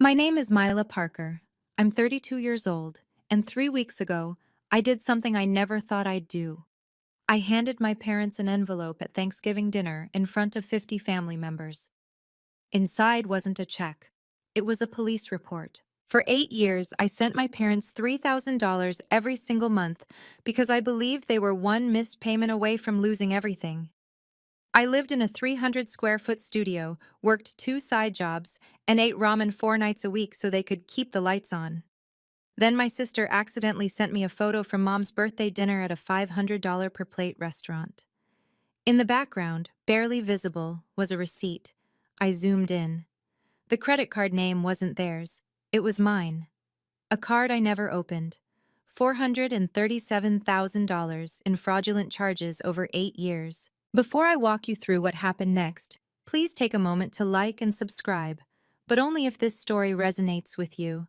My name is Mila Parker. I'm 32 years old, and 3 weeks ago, I did something I never thought I'd do. I handed my parents an envelope at Thanksgiving dinner in front of 50 family members. Inside wasn't a check. It was a police report. For 8 years, I sent my parents $3,000 every single month because I believed they were one missed payment away from losing everything. I lived in a 300 square foot studio, worked two side jobs, and ate ramen 4 nights a week so they could keep the lights on. Then my sister accidentally sent me a photo from Mom's birthday dinner at a $500 per plate restaurant. In the background, barely visible, was a receipt. I zoomed in. The credit card name wasn't theirs. It was mine. A card I never opened. $437,000 in fraudulent charges over 8 years. Before I walk you through what happened next, please take a moment to like and subscribe, but only if this story resonates with you.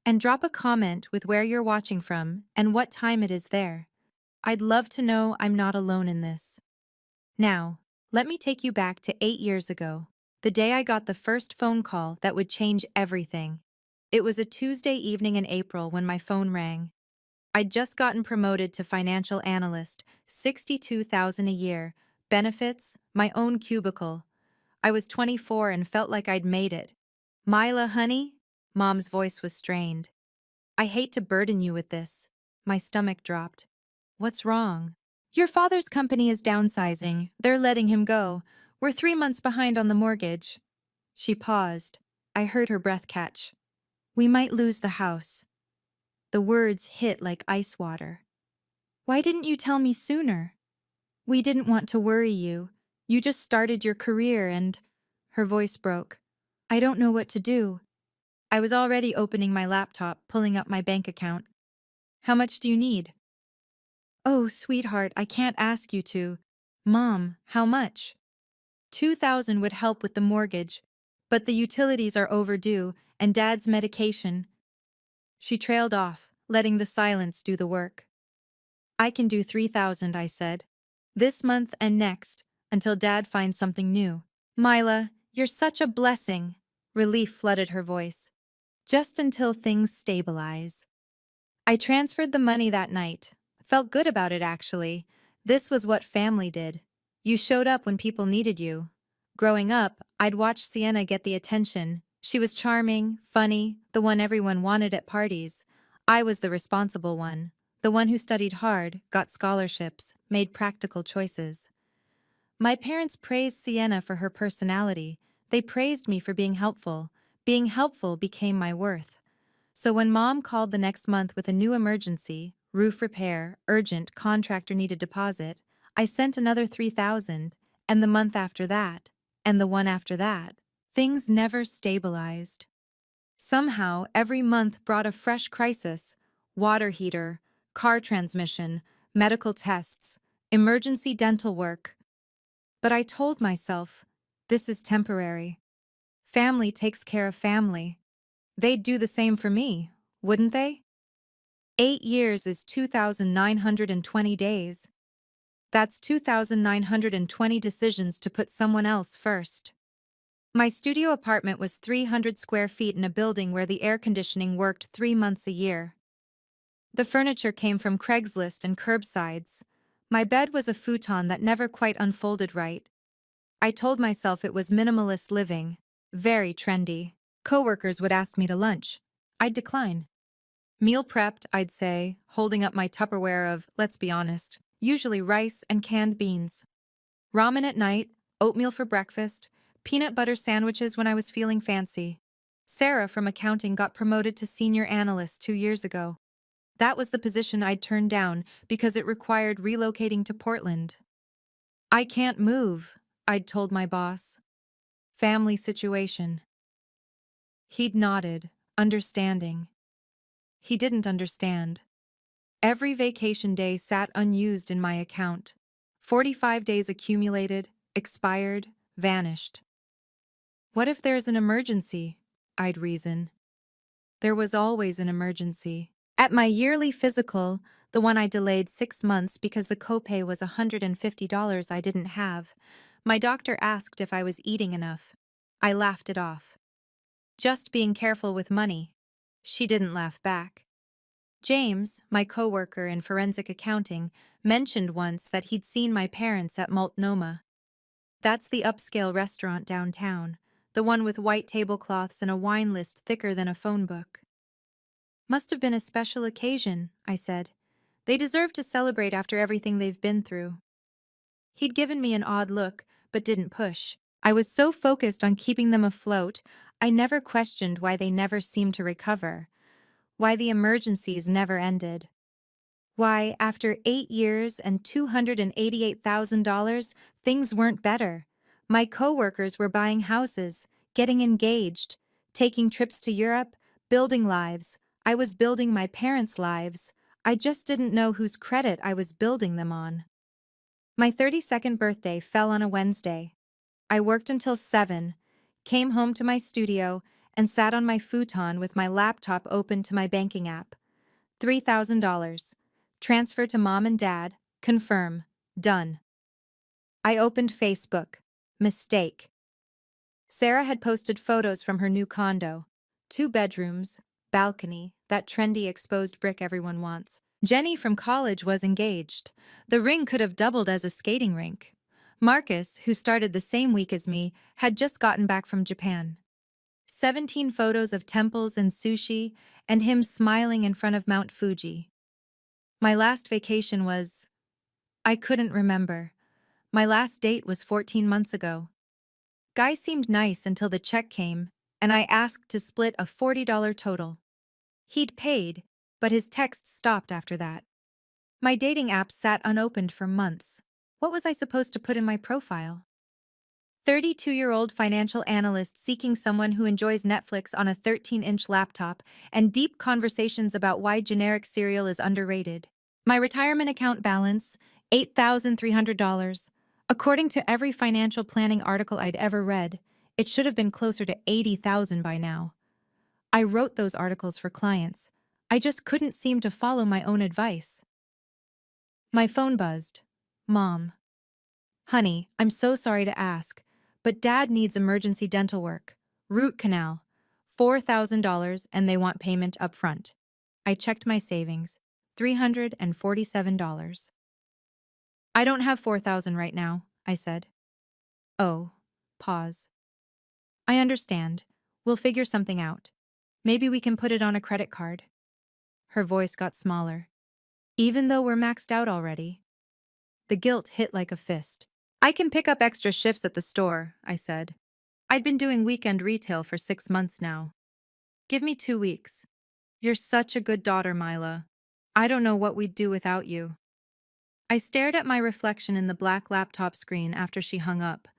And drop a comment with where you're watching from and what time it is there. I'd love to know I'm not alone in this. Now, let me take you back to 8 years ago, the day I got the first phone call that would change everything. It was a Tuesday evening in April when my phone rang. I'd just gotten promoted to financial analyst, 62,000 a year, benefits, my own cubicle. I was 24 and felt like I'd made it. Mila, honey? Mom's voice was strained. I hate to burden you with this. My stomach dropped. What's wrong? Your father's company is downsizing. They're letting him go. We're 3 months behind on the mortgage. She paused. I heard her breath catch. We might lose the house. The words hit like ice water. Why didn't you tell me sooner? We didn't want to worry you. You just started your career and… Her voice broke. I don't know what to do. I was already opening my laptop, pulling up my bank account. How much do you need? Oh, sweetheart, I can't ask you to. Mom, how much? 2,000 would help with the mortgage, but the utilities are overdue and Dad's medication. She trailed off, letting the silence do the work. I can do 3,000, I said. This month and next, until Dad finds something new. Mila, you're such a blessing. Relief flooded her voice. Just until things stabilize. I transferred the money that night. Felt good about it, actually. This was what family did. You showed up when people needed you. Growing up, I'd watch Sienna get the attention. She was charming, funny, the one everyone wanted at parties. I was the responsible one. The one who studied hard, got scholarships, made practical choices. My parents praised Sienna for her personality. They praised me for being helpful. Being helpful became my worth. So when Mom called the next month with a new emergency, roof repair, urgent, contractor needed deposit, I sent another 3,000, and the month after that, and the one after that. Things never stabilized. Somehow, every month brought a fresh crisis: water heater, car transmission, medical tests, emergency dental work. But I told myself, this is temporary. Family takes care of family. They'd do the same for me, wouldn't they? 8 years is 2,920 days. That's 2,920 decisions to put someone else first. My studio apartment was 300 square feet in a building where the air conditioning worked 3 months a year. The furniture came from Craigslist and curbsides. My bed was a futon that never quite unfolded right. I told myself it was minimalist living, very trendy. Coworkers would ask me to lunch. I'd decline. Meal prepped, I'd say, holding up my Tupperware of, let's be honest, usually rice and canned beans. Ramen at night, oatmeal for breakfast, peanut butter sandwiches when I was feeling fancy. Sarah from accounting got promoted to senior analyst 2 years ago. That was the position I'd turned down because it required relocating to Portland. I can't move, I'd told my boss. Family situation. He'd nodded, understanding. He didn't understand. Every vacation day sat unused in my account. 45 days accumulated, expired, vanished. What if there's an emergency? I'd reason. There was always an emergency. At my yearly physical, the one I delayed 6 months because the copay was $150 I didn't have, my doctor asked if I was eating enough. I laughed it off. Just being careful with money. She didn't laugh back. James, my coworker in forensic accounting, mentioned once that he'd seen my parents at Multnomah. That's the upscale restaurant downtown, the one with white tablecloths and a wine list thicker than a phone book. Must have been a special occasion, I said. They deserve to celebrate after everything they've been through. He'd given me an odd look, but didn't push. I was so focused on keeping them afloat, I never questioned why they never seemed to recover, why the emergencies never ended. Why, after 8 years and $288,000, things weren't better. My coworkers were buying houses, getting engaged, taking trips to Europe, building lives. I was building my parents' lives. I just didn't know whose credit I was building them on. My 32nd birthday fell on a Wednesday. I worked until 7, came home to my studio, and sat on my futon with my laptop open to my banking app. $3,000. Transfer to mom and dad. Confirm. Done. I opened Facebook. Mistake. Sarah had posted photos from her new condo. 2 bedrooms, balcony, that trendy exposed brick everyone wants. Jenny from college was engaged. The ring could have doubled as a skating rink. Marcus, who started the same week as me, had just gotten back from Japan. 17 photos of temples and sushi, and him smiling in front of Mount Fuji. My last vacation was... I couldn't remember. My last date was 14 months ago. Guy seemed nice until the check came, and I asked to split a $40 total. He'd paid, but his texts stopped after that. My dating app sat unopened for months. What was I supposed to put in my profile? 32-year-old financial analyst seeking someone who enjoys Netflix on a 13-inch laptop and deep conversations about why generic cereal is underrated. My retirement account balance, $8,300. According to every financial planning article I'd ever read, it should have been closer to $80,000 by now. I wrote those articles for clients. I just couldn't seem to follow my own advice. My phone buzzed. Mom. Honey, I'm so sorry to ask, but Dad needs emergency dental work. Root canal. $4,000 and they want payment up front. I checked my savings. $347. I don't have $4,000 right now, I said. Oh. Pause. I understand. We'll figure something out. Maybe we can put it on a credit card. Her voice got smaller. Even though we're maxed out already. The guilt hit like a fist. I can pick up extra shifts at the store, I said. I'd been doing weekend retail for 6 months now. Give me 2 weeks. You're such a good daughter, Mila. I don't know what we'd do without you. I stared at my reflection in the black laptop screen after she hung up.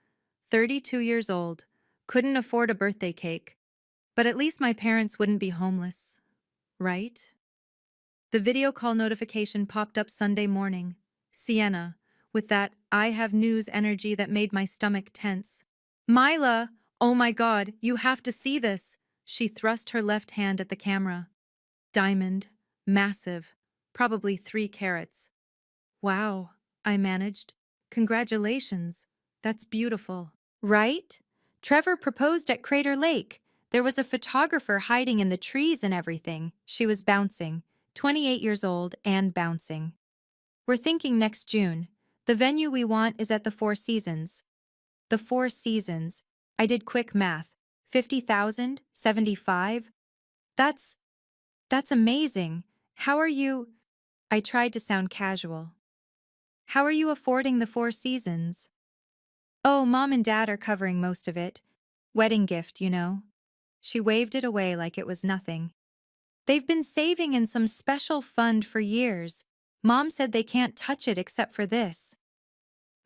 32 years old. Couldn't afford a birthday cake. But at least my parents wouldn't be homeless. Right? The video call notification popped up Sunday morning. Sienna, with that I have news energy that made my stomach tense. Mila! Oh my God, you have to see this! She thrust her left hand at the camera. Diamond. Massive. Probably 3 carats. Wow, I managed. Congratulations. That's beautiful. Right? Trevor proposed at Crater Lake. There was a photographer hiding in the trees and everything. She was bouncing. 28 years old and bouncing. We're thinking next June. The venue we want is at the Four Seasons. The Four Seasons. I did quick math. 50,000? 75? That's amazing. How are you? I tried to sound casual. How are you affording the Four Seasons? Oh, Mom and Dad are covering most of it. Wedding gift, you know. She waved it away like it was nothing. They've been saving in some special fund for years. Mom said they can't touch it except for this.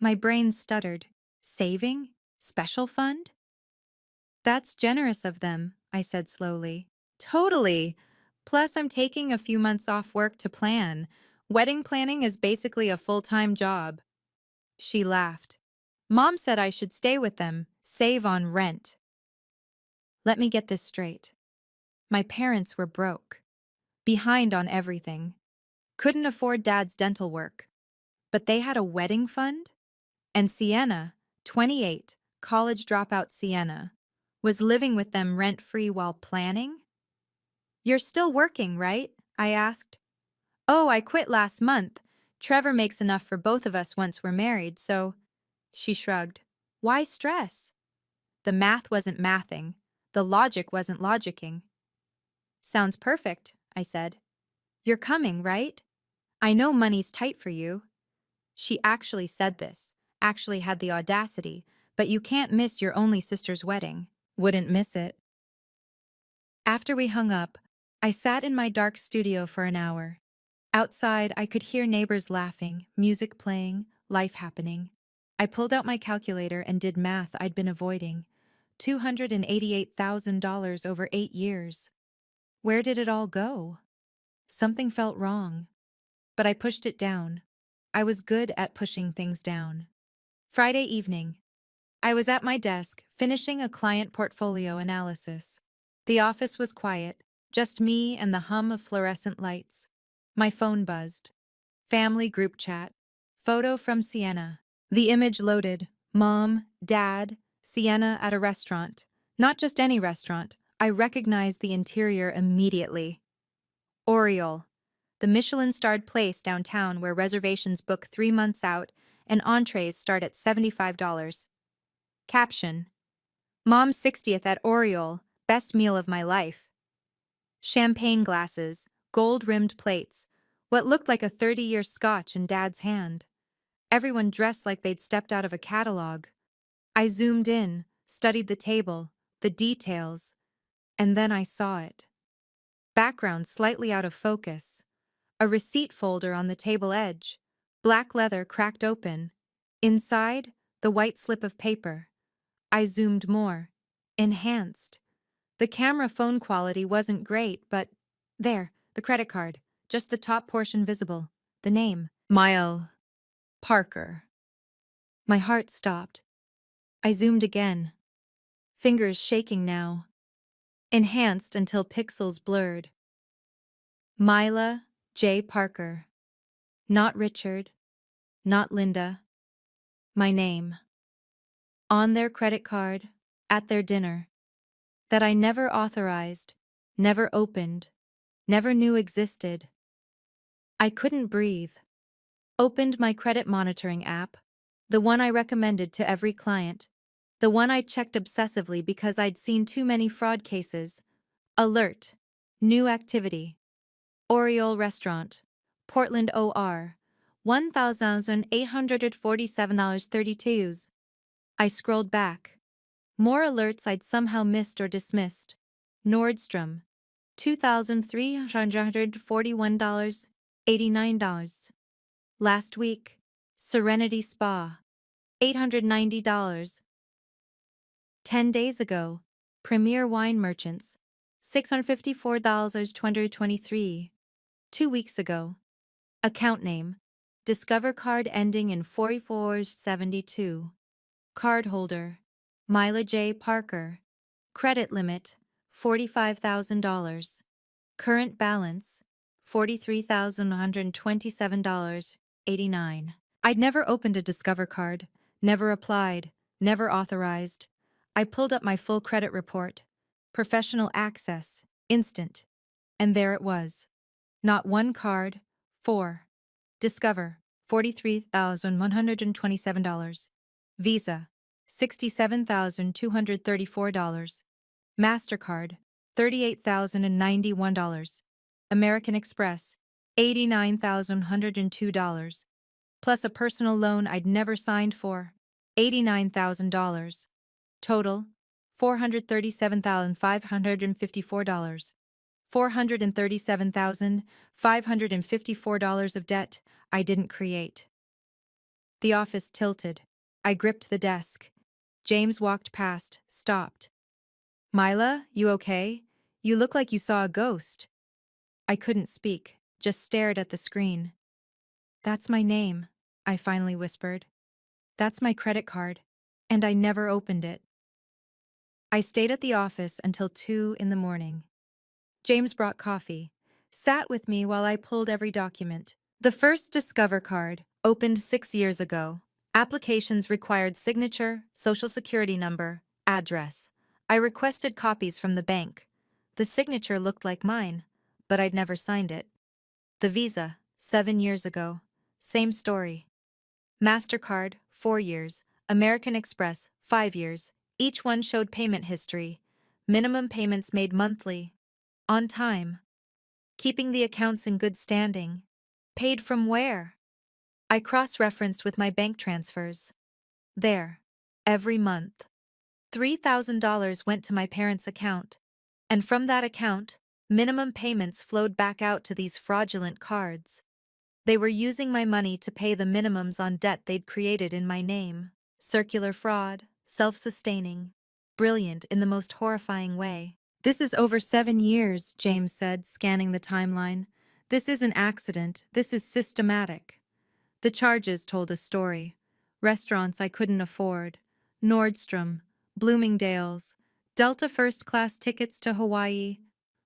My brain stuttered. Saving? Special fund? That's generous of them, I said slowly. Totally. Plus, I'm taking a few months off work to plan. Wedding planning is basically a full-time job. She laughed. Mom said I should stay with them, save on rent. Let me get this straight. My parents were broke. Behind on everything. Couldn't afford Dad's dental work. But they had a wedding fund? And Sienna, 28, college dropout Sienna, Was living with them rent-free while planning? You're still working, right? I asked. Oh, I quit last month. Trevor makes enough for both of us once we're married, so… She shrugged. Why stress? The math wasn't mathing. The logic wasn't logicking. Sounds perfect, I said. You're coming, right? I know money's tight for you. She actually said this, actually had the audacity, but you can't miss your only sister's wedding. Wouldn't miss it. After we hung up, I sat in my dark studio for an hour. Outside, I could hear neighbors laughing, music playing, life happening. I pulled out my calculator and did math I'd been avoiding. $288,000 over 8 years. Where did it all go? Something felt wrong. But I pushed it down. I was good at pushing things down. Friday evening. I was at my desk, finishing a client portfolio analysis. The office was quiet, just me and the hum of fluorescent lights. My phone buzzed. Family group chat. Photo from Sienna. The image loaded. Mom, Dad, Sienna at a restaurant. Not just any restaurant. I recognized the interior immediately. Oriole, the Michelin-starred place downtown where reservations book 3 months out and entrees start at $75. Caption: Mom's 60th at Oriole, best meal of my life. Champagne glasses, gold-rimmed plates, what looked like a 30-year scotch in Dad's hand. Everyone dressed like they'd stepped out of a catalog. I zoomed in, studied the table, the details, and then I saw it. Background slightly out of focus. A receipt folder on the table edge. Black leather cracked open. Inside, the white slip of paper. I zoomed more. Enhanced. The camera phone quality wasn't great, but… There, the credit card. Just the top portion visible. The name. Mile Parker. My heart stopped. I zoomed again. Fingers shaking now. Enhanced until pixels blurred. Mila J. Parker. Not Richard. Not Linda. My name. On their credit card. At their dinner. That I never authorized. Never opened. Never knew existed. I couldn't breathe. Opened my credit monitoring app. The one I recommended to every client. The one I checked obsessively because I'd seen too many fraud cases. Alert. New activity. Oriole Restaurant. Portland OR. $1,847.32. I scrolled back. More alerts I'd somehow missed or dismissed. Nordstrom. $2,341.89. Last week. Serenity Spa. $890. 10 days ago. Premier Wine Merchants. $654.2023. 2 weeks ago. Account name. Discover card ending in 4472. Cardholder. Mila J. Parker. Credit limit. $45,000. Current balance. $43,127.89. I'd never opened a Discover card, never applied, never authorized. I pulled up my full credit report. Professional access, instant. And there it was. Not one card, 4. Discover, $43,127. Visa, $67,234. MasterCard, $38,091. American Express, $89,102. Plus a personal loan I'd never signed for, $89,000. Total, $437,554. $437,554 of debt I didn't create. The office tilted. I gripped the desk. James walked past, stopped. Mila, you okay? You look like you saw a ghost. I couldn't speak, just stared at the screen. That's my name, I finally whispered. That's my credit card, and I never opened it. I stayed at the office until 2 in the morning. James brought coffee, sat with me while I pulled every document. The first Discover card, opened 6 years ago. Applications required signature, social security number, address. I requested copies from the bank. The signature looked like mine, but I'd never signed it. The Visa, 7 years ago. Same story. MasterCard, 4 years. American Express, 5 years. Each one showed payment history. Minimum payments made monthly. On time. Keeping the accounts in good standing. Paid from where? I cross-referenced with my bank transfers. There. Every month. $3,000 went to my parents' account. And from that account, minimum payments flowed back out to these fraudulent cards. They were using my money to pay the minimums on debt they'd created in my name. Circular fraud, self-sustaining, brilliant in the most horrifying way. This is over 7 years, James said, scanning the timeline. This isn't accident, this is systematic. The charges told a story. Restaurants I couldn't afford, Nordstrom, Bloomingdale's, Delta first-class tickets to Hawaii,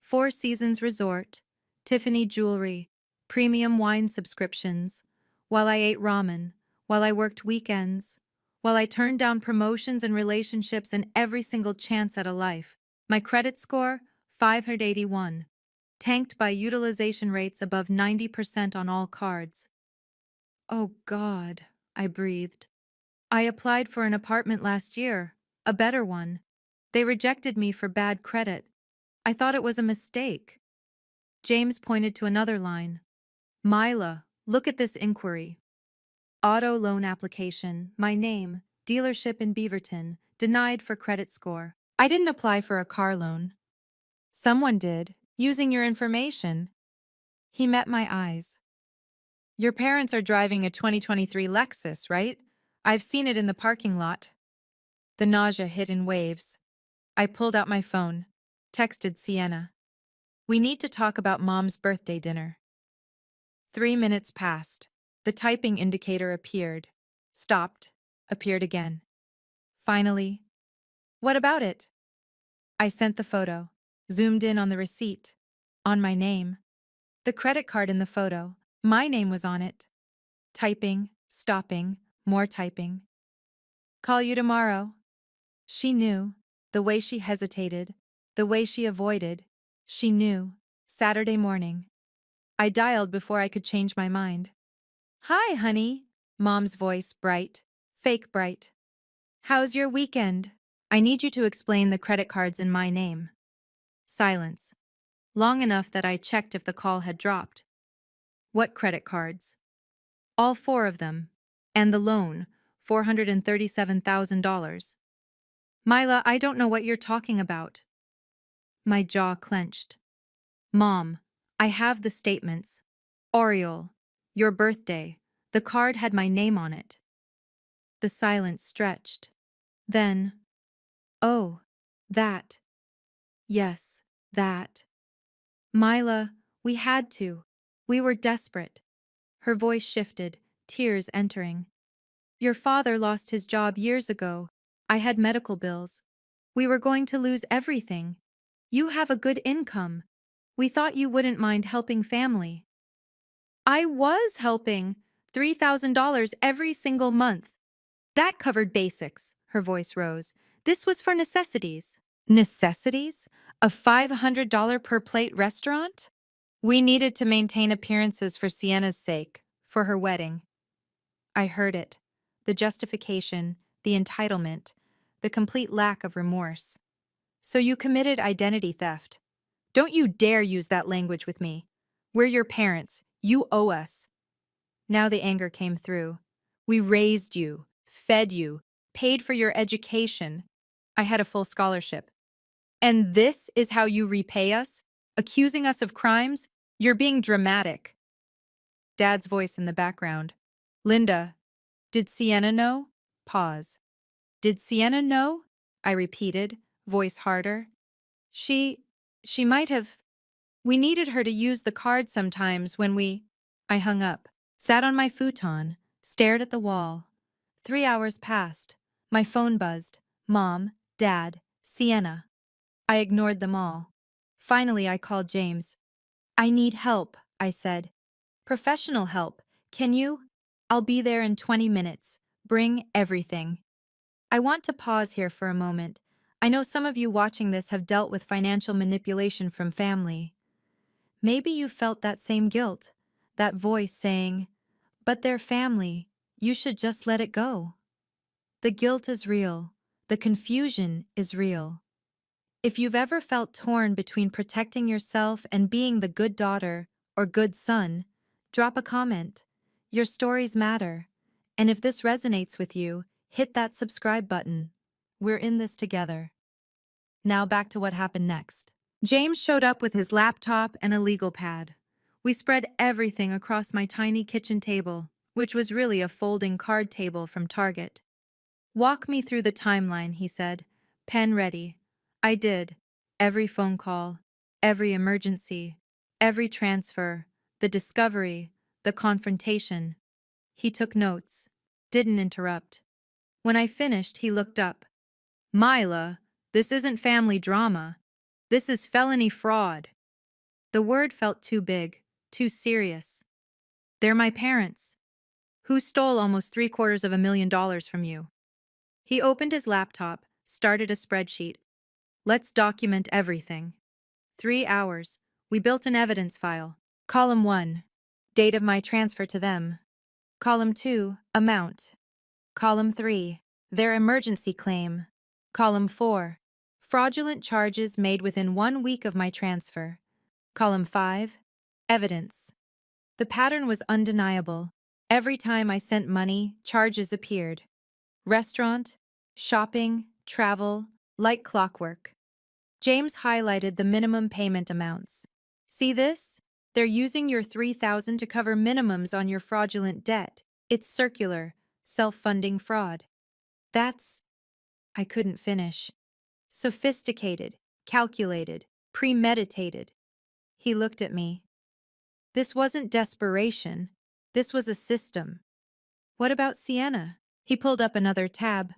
Four Seasons Resort, Tiffany jewelry, premium wine subscriptions, while I ate ramen, while I worked weekends, while I turned down promotions and relationships and every single chance at a life. My credit score, 581, tanked by utilization rates above 90% on all cards. Oh God, I breathed. I applied for an apartment last year, a better one. They rejected me for bad credit. I thought it was a mistake. James pointed to another line. Mila, look at this inquiry. Auto loan application, my name, dealership in Beaverton, denied for credit score. I didn't apply for a car loan. Someone did, using your information. He met my eyes. Your parents are driving a 2023 Lexus, right? I've seen it in the parking lot. The nausea hit in waves. I pulled out my phone, texted Sienna. We need to talk about Mom's birthday dinner. 3 minutes passed. The typing indicator appeared, stopped, appeared again. Finally, what about it? I sent the photo, zoomed in on the receipt, on my name. The credit card in the photo, my name was on it. Typing, stopping, more typing. Call you tomorrow. She knew, the way she hesitated, the way she avoided. She knew. Saturday morning. I dialed before I could change my mind. Hi, honey. Mom's voice, bright, fake bright. How's your weekend? I need you to explain the credit cards in my name. Silence. Long enough that I checked if the call had dropped. What credit cards? All four of them. And the loan, $437,000. Mila, I don't know what you're talking about. My jaw clenched. Mom, I have the statements. Oriole, your birthday. The card had my name on it. The silence stretched. Then, oh, that. Yes, that. Mila, we had to. We were desperate. Her voice shifted, tears entering. Your father lost his job years ago. I had medical bills. We were going to lose everything. You have a good income. We thought you wouldn't mind helping family. I was helping. $3,000 every single month. That covered basics, her voice rose. This was for necessities. Necessities? A $500 per plate restaurant? We needed to maintain appearances for Sienna's sake, for her wedding. I heard it. The justification, the entitlement, the complete lack of remorse. So you committed identity theft. Don't you dare use that language with me. We're your parents. You owe us. Now the anger came through. We raised you, fed you, paid for your education. I had a full scholarship. And this is how you repay us? Accusing us of crimes? You're being dramatic. Dad's voice in the background. Linda, did Sienna know? Pause. Did Sienna know? I repeated, voice harder. She might have. We needed her to use the card sometimes when we. I hung up, sat on my futon, stared at the wall. 3 hours passed. My phone buzzed. Mom, Dad, Sienna. I ignored them all. Finally, I called James. I need help, I said. Professional help. Can you? I'll be there in 20 minutes. Bring everything. I want to pause here for a moment. I know some of you watching this have dealt with financial manipulation from family. Maybe you felt that same guilt, that voice saying, "But they're family, you should just let it go." The guilt is real. The confusion is real. If you've ever felt torn between protecting yourself and being the good daughter or good son, drop a comment. Your stories matter. And if this resonates with you, hit that subscribe button. We're in this together. Now back to what happened next. James showed up with his laptop and a legal pad. We spread everything across my tiny kitchen table, which was really a folding card table from Target. "Walk me through the timeline," he said. "Pen ready." I did. Every phone call, every emergency, every transfer, the discovery, the confrontation. He took notes, didn't interrupt. When I finished, he looked up. "Myla, this isn't family drama. This is felony fraud." The word felt too big, too serious. "They're my parents. Who stole almost $750,000 from you?" He opened his laptop, started a spreadsheet. "Let's document everything." 3 hours. We built an evidence file. Column 1, date of my transfer to them. Column 2, amount. Column 3, their emergency claim. Column 4, fraudulent charges made within 1 week of my transfer. Column 5, evidence. The pattern was undeniable. Every time I sent money, charges appeared. Restaurant, shopping, travel, like clockwork. James highlighted the minimum payment amounts. "See this? They're using your $3,000 to cover minimums on your fraudulent debt. It's circular, self-funding fraud." That's... I couldn't finish. Sophisticated, calculated, premeditated. He looked at me. This wasn't desperation. This was a system. "What about Sienna?" He pulled up another tab.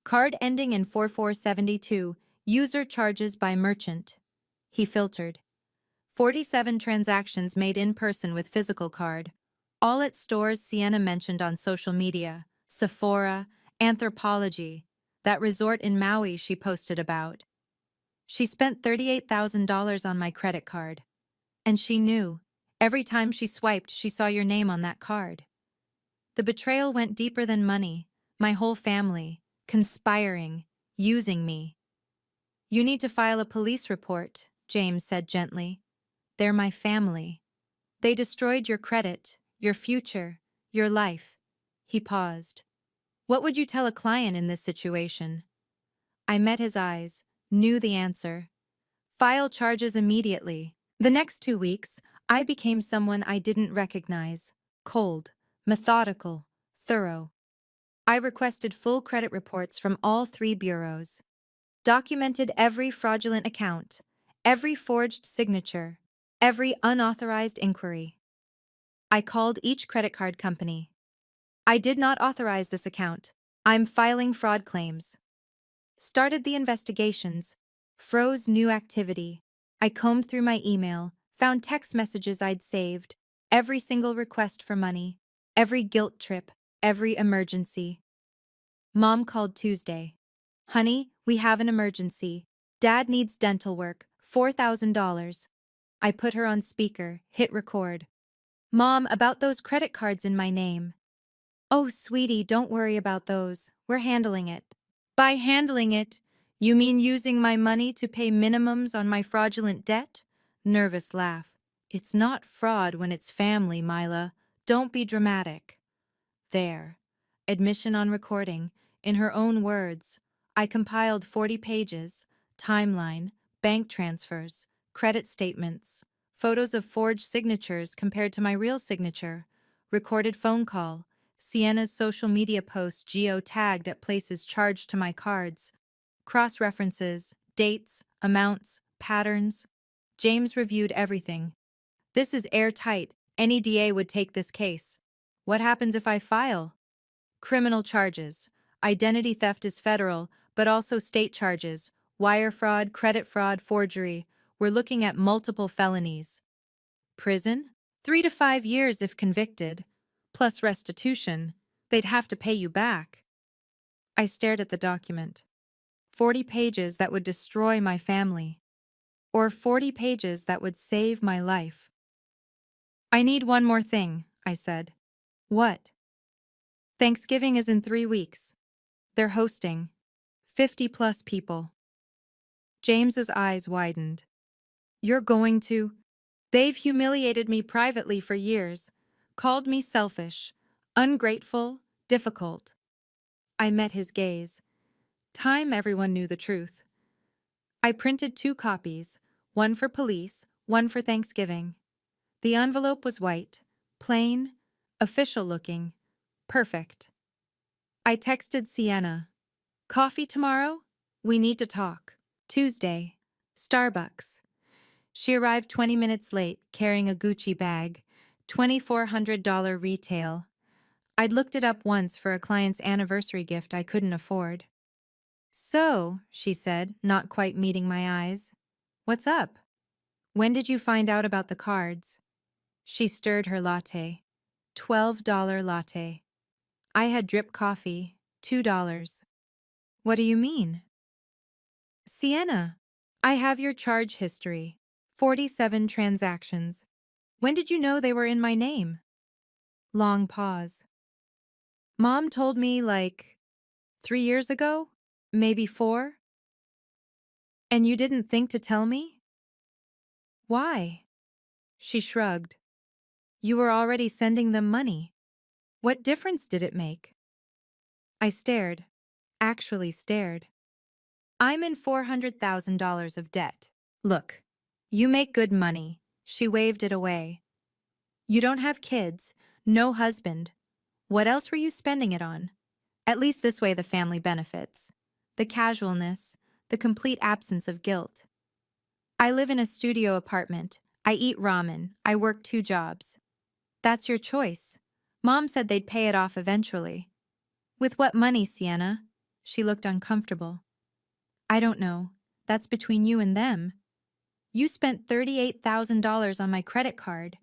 "Card ending in 4472, user charges by merchant." He filtered. 47 transactions made in person with physical card. All at stores Sienna mentioned on social media. Sephora, Anthropology, that resort in Maui she posted about. She spent $38,000 on my credit card. And she knew. Every time she swiped, she saw your name on that card. The betrayal went deeper than money. My whole family, conspiring, using me. "You need to file a police report," James said gently. "They're my family. They destroyed your credit, your future, your life." He paused. "What would you tell a client in this situation?" I met his eyes, knew the answer. "File charges immediately." The next 2 weeks, I became someone I didn't recognize. Cold, methodical, thorough. I requested full credit reports from all 3 bureaus. Documented every fraudulent account, every forged signature, every unauthorized inquiry. I called each credit card company. "I did not authorize this account. I'm filing fraud claims." Started the investigations. Froze new activity. I combed through my email, found text messages I'd saved, every single request for money, every guilt trip, every emergency. Mom called Tuesday. "Honey, we have an emergency. Dad needs dental work, $4,000. I put her on speaker, hit record. "Mom, about those credit cards in my name." "Oh, sweetie, don't worry about those. We're handling it." "By handling it, you mean using my money to pay minimums on my fraudulent debt?" Nervous laugh. "It's not fraud when it's family, Myla. Don't be dramatic." There. Admission on recording. In her own words. I compiled 40 pages, timeline, bank transfers, credit statements, photos of forged signatures compared to my real signature, recorded phone call, Sienna's social media posts geo-tagged at places charged to my cards, cross-references, dates, amounts, patterns. James reviewed everything. "This is airtight. Any DA would take this case." "What happens if I file?" "Criminal charges. Identity theft is federal, but also state charges. Wire fraud, credit fraud, forgery. We're looking at multiple felonies." "Prison?" 3 to 5 years if convicted. Plus restitution. They'd have to pay you back." I stared at the document. 40 pages that would destroy my family, or 40 pages that would save my life. I need one more thing, I said. What? Thanksgiving is in 3 weeks. They're hosting 50 plus people. James's eyes widened. You're going to? They've humiliated me privately for years, called me selfish, ungrateful, difficult. I met his gaze. Time everyone knew the truth. I printed 2 copies, one for police, one for Thanksgiving. The envelope was white, plain, official looking, perfect. I texted Sienna. Coffee tomorrow? We need to talk. Tuesday. Starbucks. She arrived 20 minutes late, carrying a Gucci bag, $2,400 retail. I'd looked it up once for a client's anniversary gift I couldn't afford. So, she said, not quite meeting my eyes. What's up? When did you find out about the cards? She stirred her latte. $12 latte. I had drip coffee, $2. What do you mean? Sienna, I have your charge history. 47 transactions. When did you know they were in my name? Long pause. Mom told me, 3 years ago? Maybe 4? And you didn't think to tell me? Why? She shrugged. You were already sending them money. What difference did it make? I stared. Actually stared. I'm in $400,000 of debt. Look, you make good money. She waved it away. You don't have kids, no husband. What else were you spending it on? At least this way the family benefits. The casualness, the complete absence of guilt. I live in a studio apartment. I eat ramen. I work 2 jobs. That's your choice. Mom said they'd pay it off eventually. With what money, Sienna? She looked uncomfortable. I don't know. That's between you and them. You spent $38,000 on my credit card.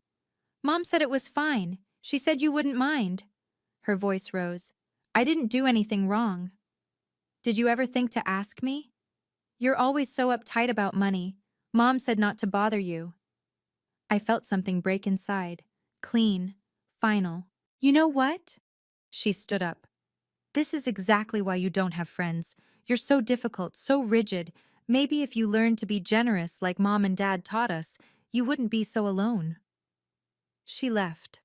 Mom said it was fine. She said you wouldn't mind. Her voice rose. I didn't do anything wrong. Did you ever think to ask me? You're always so uptight about money. Mom said not to bother you. I felt something break inside. Clean. Final. You know what? She stood up. This is exactly why you don't have friends. You're so difficult, so rigid. Maybe if you learned to be generous like Mom and Dad taught us, you wouldn't be so alone. She left.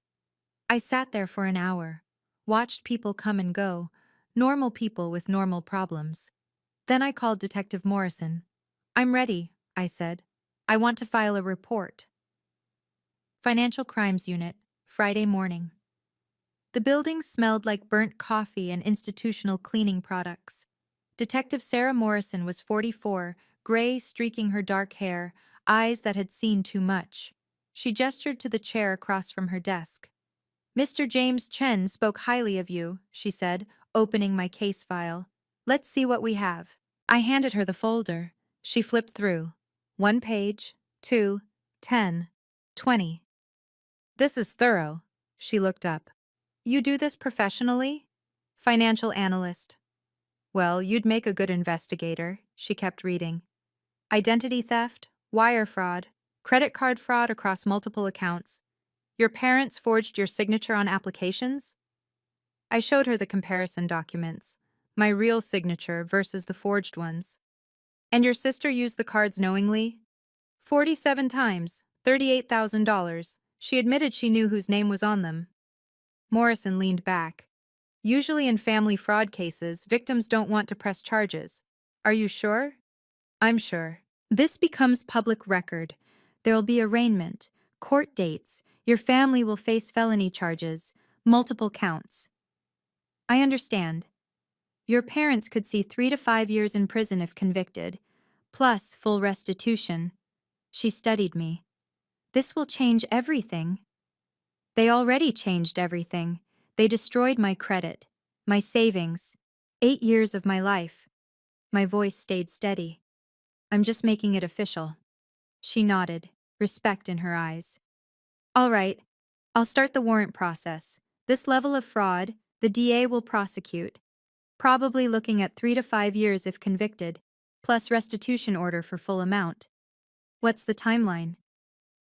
I sat there for an hour, watched people come and go, normal people with normal problems. Then I called Detective Morrison. I'm ready, I said. I want to file a report. Financial Crimes Unit, Friday morning. The building smelled like burnt coffee and institutional cleaning products. Detective Sarah Morrison was 44, gray streaking her dark hair, eyes that had seen too much. She gestured to the chair across from her desk. Mr. James Chen spoke highly of you, she said, opening my case file. Let's see what we have. I handed her the folder. She flipped through. 1 page, 2, 10, 20. This is thorough. She looked up. You do this professionally? Financial analyst. Well, you'd make a good investigator, she kept reading. Identity theft, wire fraud, credit card fraud across multiple accounts. Your parents forged your signature on applications? I showed her the comparison documents, my real signature versus the forged ones. And your sister used the cards knowingly? 47 times, $38,000. She admitted she knew whose name was on them. Morrison leaned back. Usually in family fraud cases, victims don't want to press charges. Are you sure? I'm sure. This becomes public record. There'll be arraignment, court dates, your family will face felony charges, multiple counts. I understand. Your parents could see 3 to 5 years in prison if convicted, plus full restitution. She studied me. This will change everything. They already changed everything. They destroyed my credit, my savings, 8 years of my life. My voice stayed steady. I'm just making it official. She nodded, respect in her eyes. All right, I'll start the warrant process. This level of fraud, the DA will prosecute. Probably looking at 3 to 5 years if convicted, plus restitution order for full amount. What's the timeline?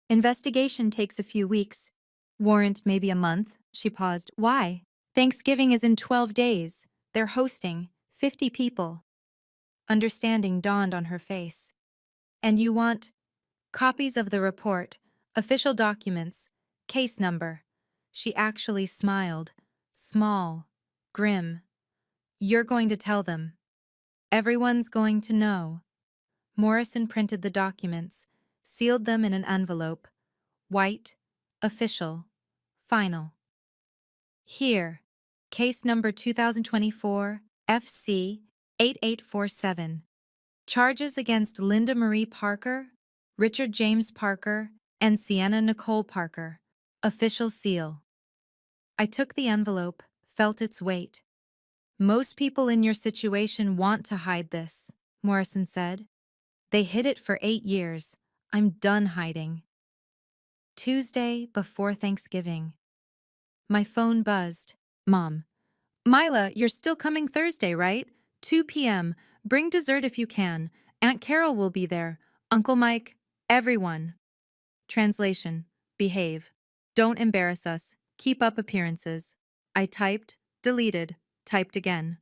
Investigation takes a few weeks. Warrant maybe a month. She paused. Why? Thanksgiving is in 12 days. They're hosting 50 people. Understanding dawned on her face. And you want copies of the report, official documents, case number. She actually smiled. Small, grim. You're going to tell them. Everyone's going to know. Morrison printed the documents, sealed them in an envelope. White, official, final. Here, case number 2024 FC 8847. Charges against Linda Marie Parker, Richard James Parker, and Sienna Nicole Parker. Official seal. I took the envelope, felt its weight. Most people in your situation want to hide this, Morrison said. They hid it for 8 years. I'm done hiding. Tuesday before Thanksgiving. My phone buzzed. Mom. Mila, you're still coming Thursday, right? 2 p.m. Bring dessert if you can. Aunt Carol will be there. Uncle Mike. Everyone. Translation. Behave. Don't embarrass us. Keep up appearances. I typed, deleted, typed again.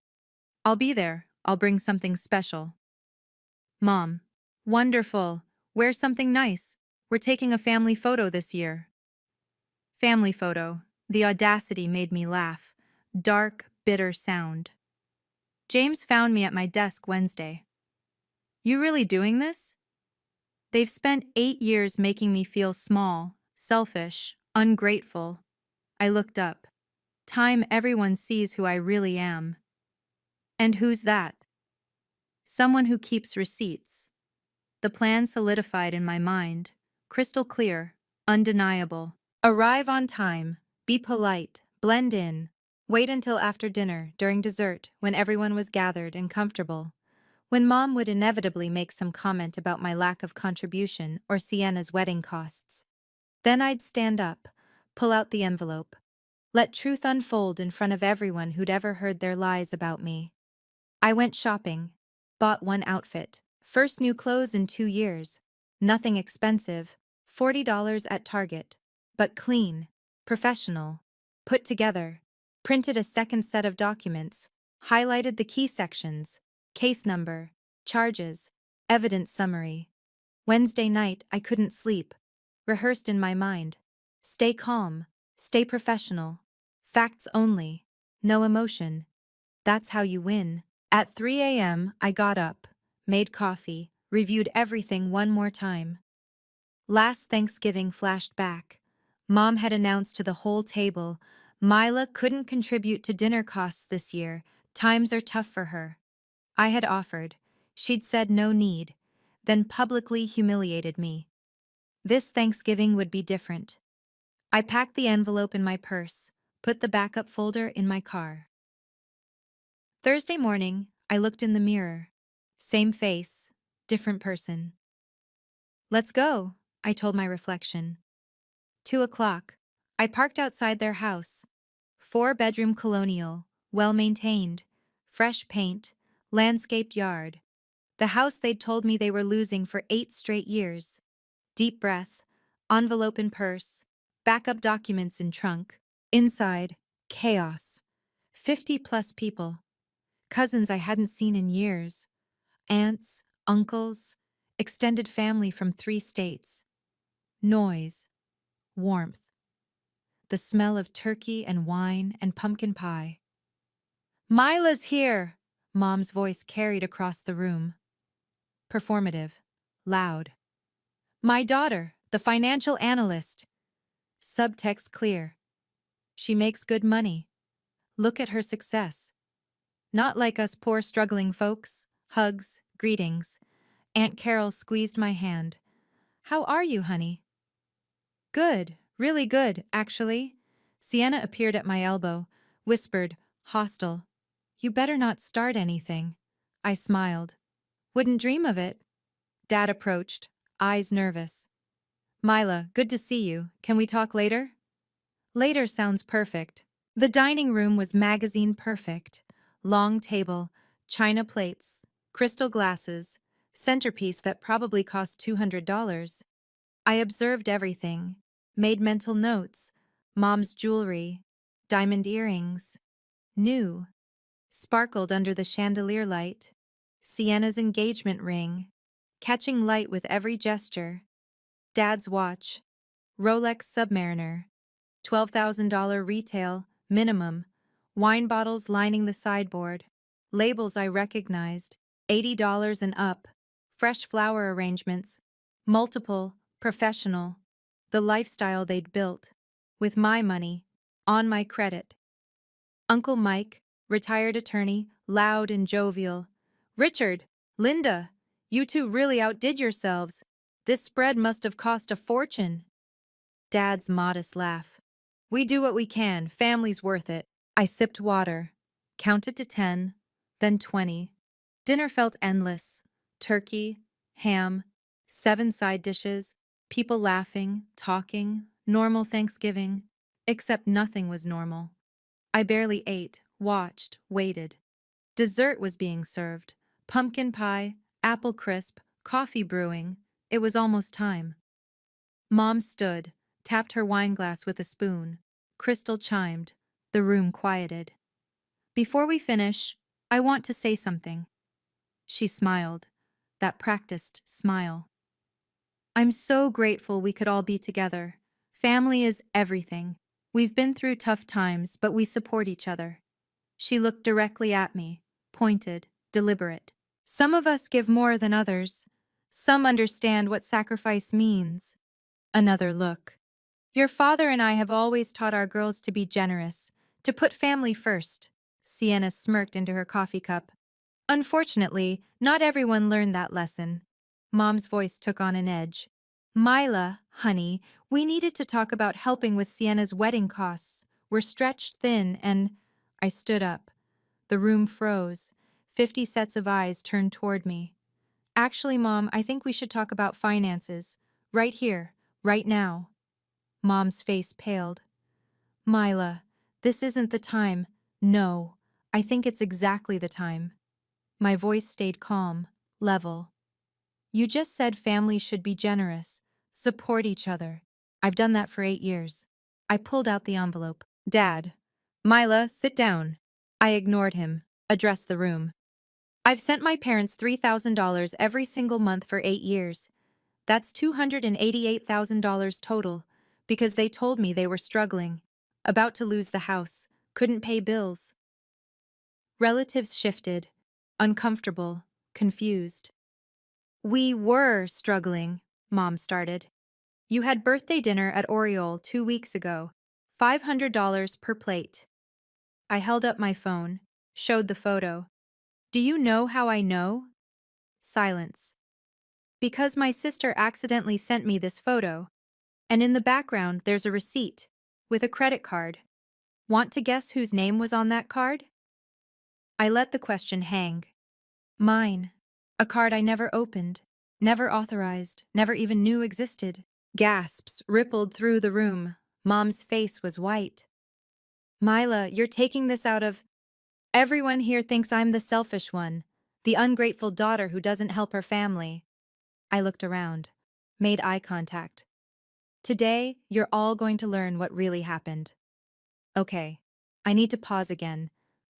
I'll be there. I'll bring something special. Mom. Wonderful. Wear something nice. We're taking a family photo this year. Family photo. The audacity made me laugh. Dark, bitter sound. James found me at my desk Wednesday. You really doing this? They've spent 8 years making me feel small, selfish, ungrateful. I looked up. Time everyone sees who I really am. And who's that? Someone who keeps receipts. The plan solidified in my mind. Crystal clear, undeniable. Arrive on time. Be polite. Blend in. Wait until after dinner, during dessert, when everyone was gathered and comfortable. When Mom would inevitably make some comment about my lack of contribution or Sienna's wedding costs. Then I'd stand up, pull out the envelope. Let truth unfold in front of everyone who'd ever heard their lies about me. I went shopping. Bought one outfit. First new clothes in 2 years. Nothing expensive. $40 at Target. But clean. Professional. Put together. Printed a second set of documents. Highlighted the key sections. Case number. Charges. Evidence summary. Wednesday night, I couldn't sleep. Rehearsed in my mind. Stay calm. Stay professional. Facts only. No emotion. That's how you win. At 3 a.m., I got up, made coffee, reviewed everything one more time. Last Thanksgiving flashed back. Mom had announced to the whole table, Mila couldn't contribute to dinner costs this year. Times are tough for her. I had offered. She'd said no need, then publicly humiliated me. This Thanksgiving would be different. I packed the envelope in my purse, put the backup folder in my car. Thursday morning, I looked in the mirror. Same face, different person. Let's go, I told my reflection. 2 o'clock. I parked outside their house. 4-bedroom colonial, well-maintained, fresh paint, landscaped yard. The house they'd told me they were losing for 8 straight years. Deep breath, envelope in purse, backup documents in trunk. Inside, chaos. 50+ people. Cousins I hadn't seen in years. Aunts, uncles, extended family from 3 states. Noise, warmth. The smell of turkey and wine and pumpkin pie. Mila's here, Mom's voice carried across the room. Performative, loud. My daughter, the financial analyst. Subtext clear. She makes good money. Look at her success. Not like us poor struggling folks. Hugs, greetings. Aunt Carol squeezed my hand. How are you, honey? Good, really good, actually. Sienna appeared at my elbow, whispered, hostile. You better not start anything. I smiled. Wouldn't dream of it. Dad approached, eyes nervous. Mila, good to see you. Can we talk later? Later sounds perfect. The dining room was magazine perfect. Long table, china plates, crystal glasses, centerpiece that probably cost $200. I observed everything, made mental notes, mom's jewelry, diamond earrings, new, sparkled under the chandelier light, Sienna's engagement ring, catching light with every gesture, dad's watch, Rolex Submariner, $12,000 retail, minimum, wine bottles lining the sideboard, labels I recognized, $80 and up, fresh flower arrangements, multiple, professional, the lifestyle they'd built, with my money, on my credit. Uncle Mike, retired attorney, loud and jovial. Richard, Linda, you two really outdid yourselves. This spread must have cost a fortune. Dad's modest laugh. We do what we can, family's worth it. I sipped water, counted to 10, then 20. Dinner felt endless. Turkey, ham, 7 side dishes, people laughing, talking, normal Thanksgiving. Except nothing was normal. I barely ate, watched, waited. Dessert was being served. Pumpkin pie, apple crisp, coffee brewing. It was almost time. Mom stood, tapped her wineglass with a spoon. Crystal chimed. The room quieted. Before we finish, I want to say something. She smiled. That practiced smile. I'm so grateful we could all be together. Family is everything. We've been through tough times, but we support each other. She looked directly at me, pointed, deliberate. Some of us give more than others. Some understand what sacrifice means. Another look. Your father and I have always taught our girls to be generous, to put family first. Sienna smirked into her coffee cup. Unfortunately, not everyone learned that lesson. Mom's voice took on an edge. Mila, honey, we needed to talk about helping with Sienna's wedding costs. We're stretched thin and… I stood up. The room froze. 50 sets of eyes turned toward me. Actually, Mom, I think we should talk about finances. Right here, right now. Mom's face paled. Mila, this isn't the time. No, I think it's exactly the time. My voice stayed calm, level. You just said families should be generous, support each other. I've done that for 8 years. I pulled out the envelope. Dad. Mila, sit down. I ignored him, addressed the room. I've sent my parents $3,000 every single month for 8 years. That's $288,000 total, because they told me they were struggling, about to lose the house, couldn't pay bills. Relatives shifted, uncomfortable, confused. We were struggling, Mom started. You had birthday dinner at Oriole 2 weeks ago, $500 per plate. I held up my phone, showed the photo. Do you know how I know? Silence. Because my sister accidentally sent me this photo, and in the background there's a receipt, with a credit card. Want to guess whose name was on that card? I let the question hang. Mine. A card I never opened, never authorized, never even knew existed. Gasps rippled through the room. Mom's face was white. Mila, you're taking this out of… Everyone here thinks I'm the selfish one, the ungrateful daughter who doesn't help her family. I looked around, made eye contact. Today, you're all going to learn what really happened. Okay, I need to pause again.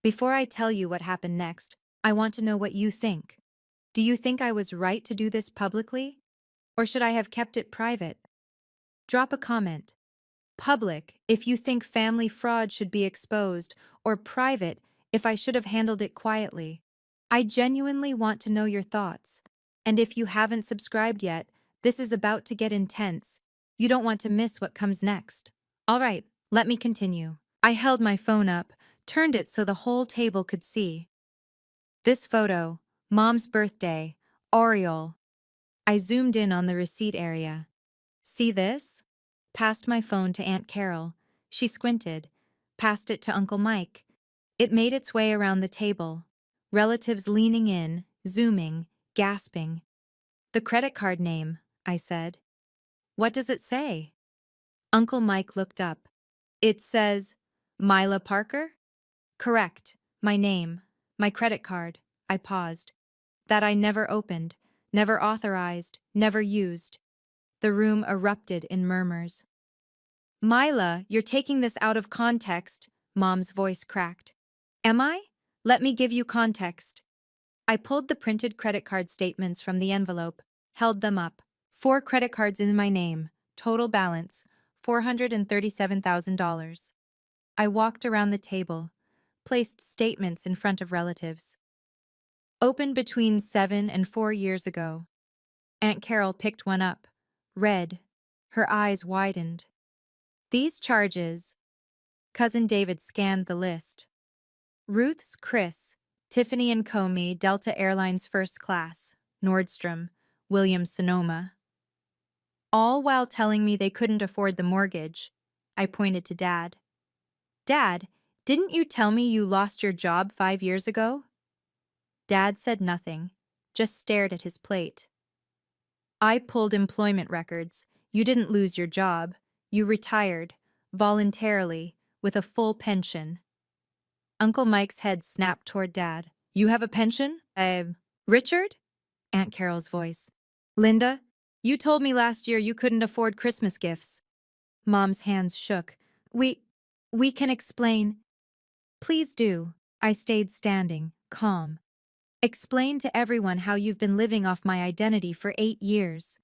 Before I tell you what happened next, I want to know what you think. Do you think I was right to do this publicly? Or should I have kept it private? Drop a comment. Public, if you think family fraud should be exposed, or private, if I should have handled it quietly. I genuinely want to know your thoughts. And if you haven't subscribed yet, this is about to get intense. You don't want to miss what comes next. All right, let me continue. I held my phone up, turned it so the whole table could see. This photo, Mom's birthday, Oriole. I zoomed in on the receipt area. See this? Passed my phone to Aunt Carol. She squinted. Passed it to Uncle Mike. It made its way around the table. Relatives leaning in, zooming, gasping. The credit card name, I said. What does it say? Uncle Mike looked up. It says, Mila Parker? Correct, my name. My credit card. I paused. That I never opened, never authorized, never used. The room erupted in murmurs. Mila, you're taking this out of context, Mom's voice cracked. Am I? Let me give you context. I pulled the printed credit card statements from the envelope, held them up. 4 credit cards in my name, total balance, $437,000. I walked around the table, placed statements in front of relatives. Opened between 7 and 4 years ago. Aunt Carol picked one up, read. Her eyes widened. These charges. Cousin David scanned the list. Ruth's Chris, Tiffany and Comey, Delta Airlines First Class, Nordstrom, Williams Sonoma. All while telling me they couldn't afford the mortgage. I pointed to Dad. Dad, didn't you tell me you lost your job 5 years ago? Dad said nothing, just stared at his plate. I pulled employment records. You didn't lose your job. You retired, voluntarily, with a full pension. Uncle Mike's head snapped toward Dad. You have a pension? Richard? Aunt Carol's voice. Linda, you told me last year you couldn't afford Christmas gifts. Mom's hands shook. We can explain. Please do. I stayed standing, calm. Explain to everyone how you've been living off my identity for 8 years.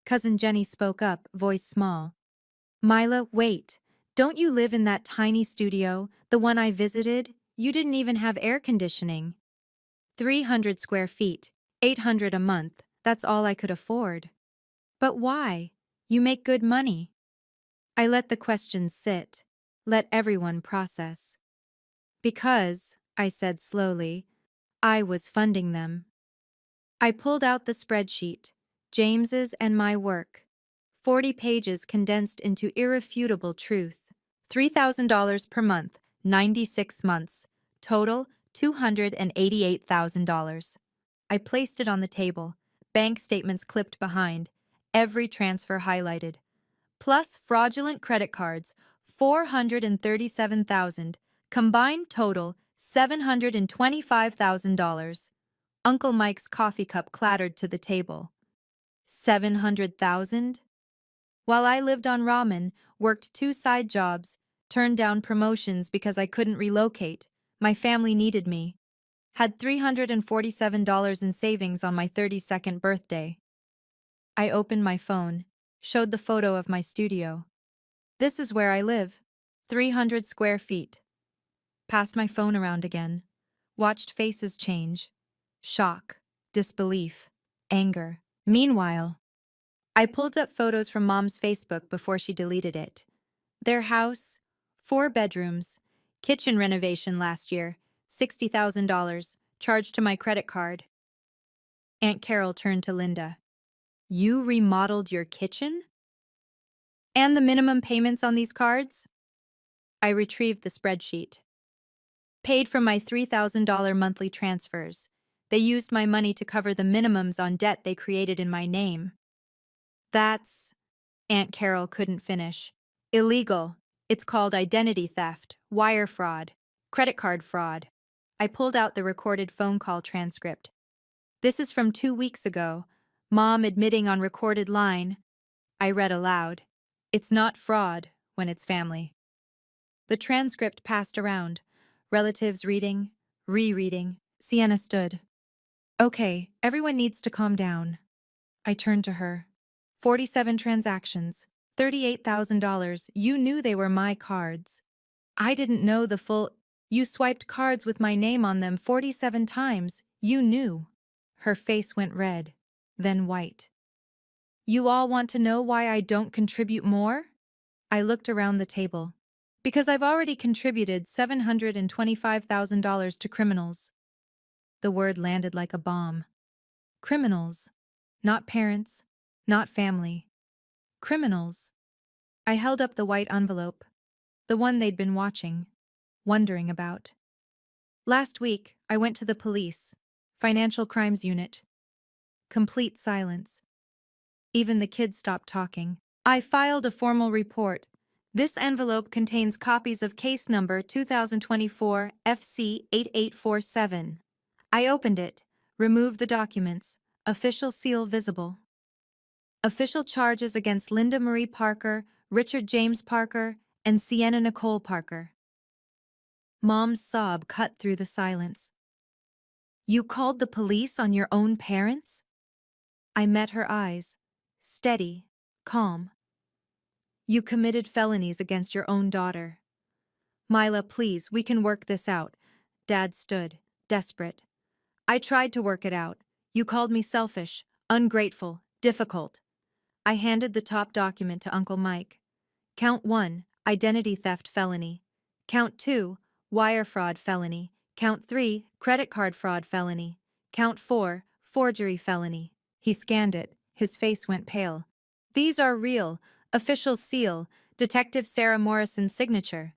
Cousin Jenny spoke up, voice small. Mila, wait. Don't you live in that tiny studio, the one I visited? You didn't even have air conditioning. 300 square feet, 800 a month, that's all I could afford. But why? You make good money. I let the questions sit, let everyone process. Because, I said slowly, I was funding them. I pulled out the spreadsheet, James's and my work. 40 pages condensed into irrefutable truth. $3,000 per month, 96 months. Total, $288,000. I placed it on the table, bank statements clipped behind, every transfer highlighted. Plus fraudulent credit cards, 437,000, combined total, $725,000. Uncle Mike's coffee cup clattered to the table. 700,000? While I lived on ramen, worked 2 side jobs, turned down promotions because I couldn't relocate, my family needed me. Had $347 in savings on my 32nd birthday. I opened my phone, showed the photo of my studio. This is where I live, 300 square feet. Passed my phone around again, watched faces change. Shock, disbelief, anger. Meanwhile, I pulled up photos from Mom's Facebook before she deleted it. Their house, 4 bedrooms, kitchen renovation last year, $60,000, charged to my credit card. Aunt Carol turned to Linda. You remodeled your kitchen? And the minimum payments on these cards? I retrieved the spreadsheet. Paid for my $3,000 monthly transfers. They used my money to cover the minimums on debt they created in my name. That's... Aunt Carol couldn't finish. Illegal. It's called identity theft, wire fraud, credit card fraud. I pulled out the recorded phone call transcript. This is from 2 weeks ago. Mom admitting on recorded line. I read aloud. It's not fraud when it's family. The transcript passed around. Relatives reading, rereading. Sienna stood. Okay, everyone needs to calm down. I turned to her. 47 transactions, $38,000. You knew they were my cards. I didn't know the full... You swiped cards with my name on them 47 times. You knew. Her face went red, then white. You all want to know why I don't contribute more? I looked around the table. Because I've already contributed $725,000 to criminals. The word landed like a bomb. Criminals. Not parents. Not family. Criminals. I held up the white envelope. The one they'd been watching. Wondering about. Last week, I went to the police. Financial Crimes Unit. Complete silence. Even the kids stopped talking. I filed a formal report. This envelope contains copies of case number 2024 FC 8847. I opened it, removed the documents, official seal visible. Official charges against Linda Marie Parker, Richard James Parker, and Sienna Nicole Parker. Mom's sob cut through the silence. You called the police on your own parents? I met her eyes, steady, calm. You committed felonies against your own daughter. Mila, please, we can work this out. Dad stood, desperate. I tried to work it out. You called me selfish, ungrateful, difficult. I handed the top document to Uncle Mike. Count 1, identity theft felony. Count 2, wire fraud felony. Count 3, credit card fraud felony. Count 4, forgery felony. He scanned it. His face went pale. These are real, official seal, Detective Sarah Morrison's signature.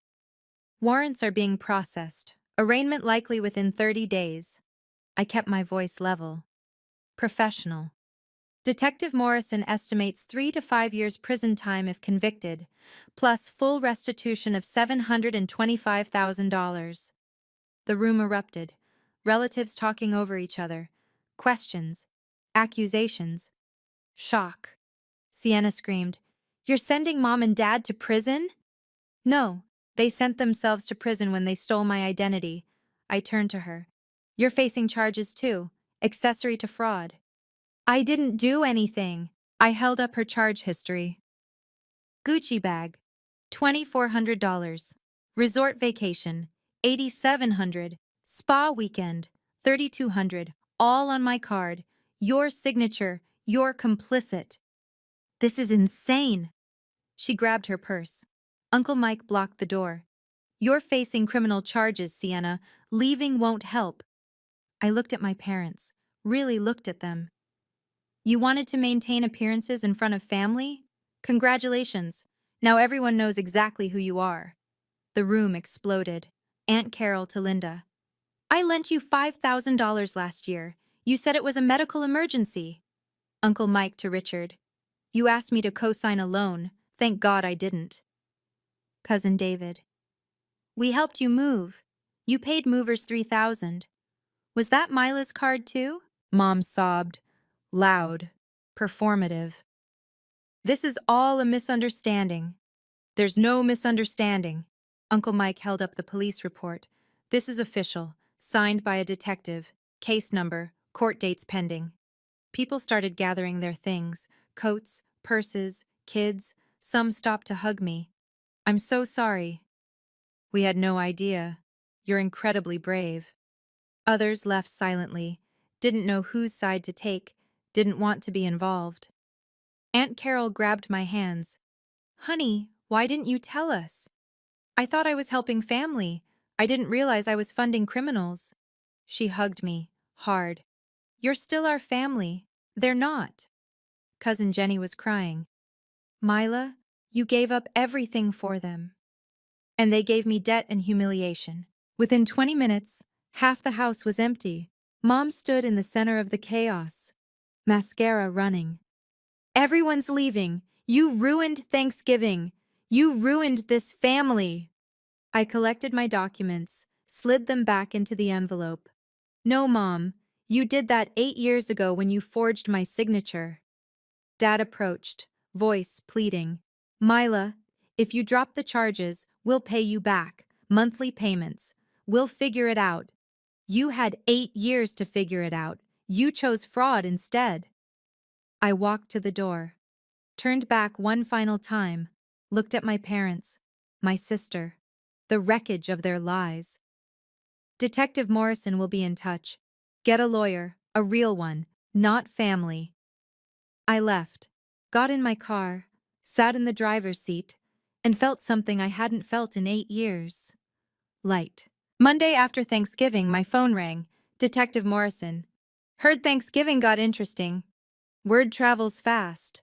Warrants are being processed. Arraignment likely within 30 days. I kept my voice level. Professional. Detective Morrison estimates 3 to 5 years prison time if convicted, plus full restitution of $725,000. The room erupted, relatives talking over each other, questions, accusations, shock. Sienna screamed, "You're sending Mom and Dad to prison?" "No, they sent themselves to prison when they stole my identity." I turned to her. "You're facing charges too, accessory to fraud." "I didn't do anything." I held up her charge history. Gucci bag, $2,400. Resort vacation, $8,700. Spa weekend, $3,200. All on my card. Your signature, you're complicit. This is insane. She grabbed her purse. Uncle Mike blocked the door. "You're facing criminal charges, Sienna. Leaving won't help." I looked at my parents, really looked at them. "You wanted to maintain appearances in front of family? Congratulations. Now everyone knows exactly who you are." The room exploded. Aunt Carol to Linda. "I lent you $5,000 last year. You said it was a medical emergency." Uncle Mike to Richard. "You asked me to co-sign a loan. Thank God I didn't." Cousin David. "We helped you move. You paid movers $3,000. Was that Mila's card too?" Mom sobbed. Loud. Performative. "This is all a misunderstanding." "There's no misunderstanding." Uncle Mike held up the police report. "This is official, signed by a detective. Case number, court dates pending." People started gathering their things, coats, purses, kids. Some stopped to hug me. "I'm so sorry." "We had no idea. You're incredibly brave." Others left silently, didn't know whose side to take, didn't want to be involved. Aunt Carol grabbed my hands. "Honey, why didn't you tell us? I thought I was helping family. I didn't realize I was funding criminals." She hugged me, hard. "You're still our family." "They're not." Cousin Jenny was crying. "Mila, you gave up everything for them." And they gave me debt and humiliation. Within 20 minutes, half the house was empty. Mom stood in the center of the chaos, mascara running. "Everyone's leaving. You ruined Thanksgiving. You ruined this family." I collected my documents, slid them back into the envelope. "No, Mom, you did that 8 years ago when you forged my signature." Dad approached, voice pleading. "Mila, if you drop the charges, we'll pay you back. Monthly payments. We'll figure it out." "You had 8 years to figure it out. You chose fraud instead." I walked to the door, turned back one final time, looked at my parents, my sister, the wreckage of their lies. "Detective Morrison will be in touch. Get a lawyer, a real one, not family." I left, got in my car, sat in the driver's seat, and felt something I hadn't felt in 8 years. Light. Monday after Thanksgiving, my phone rang. Detective Morrison. "Heard Thanksgiving got interesting. Word travels fast.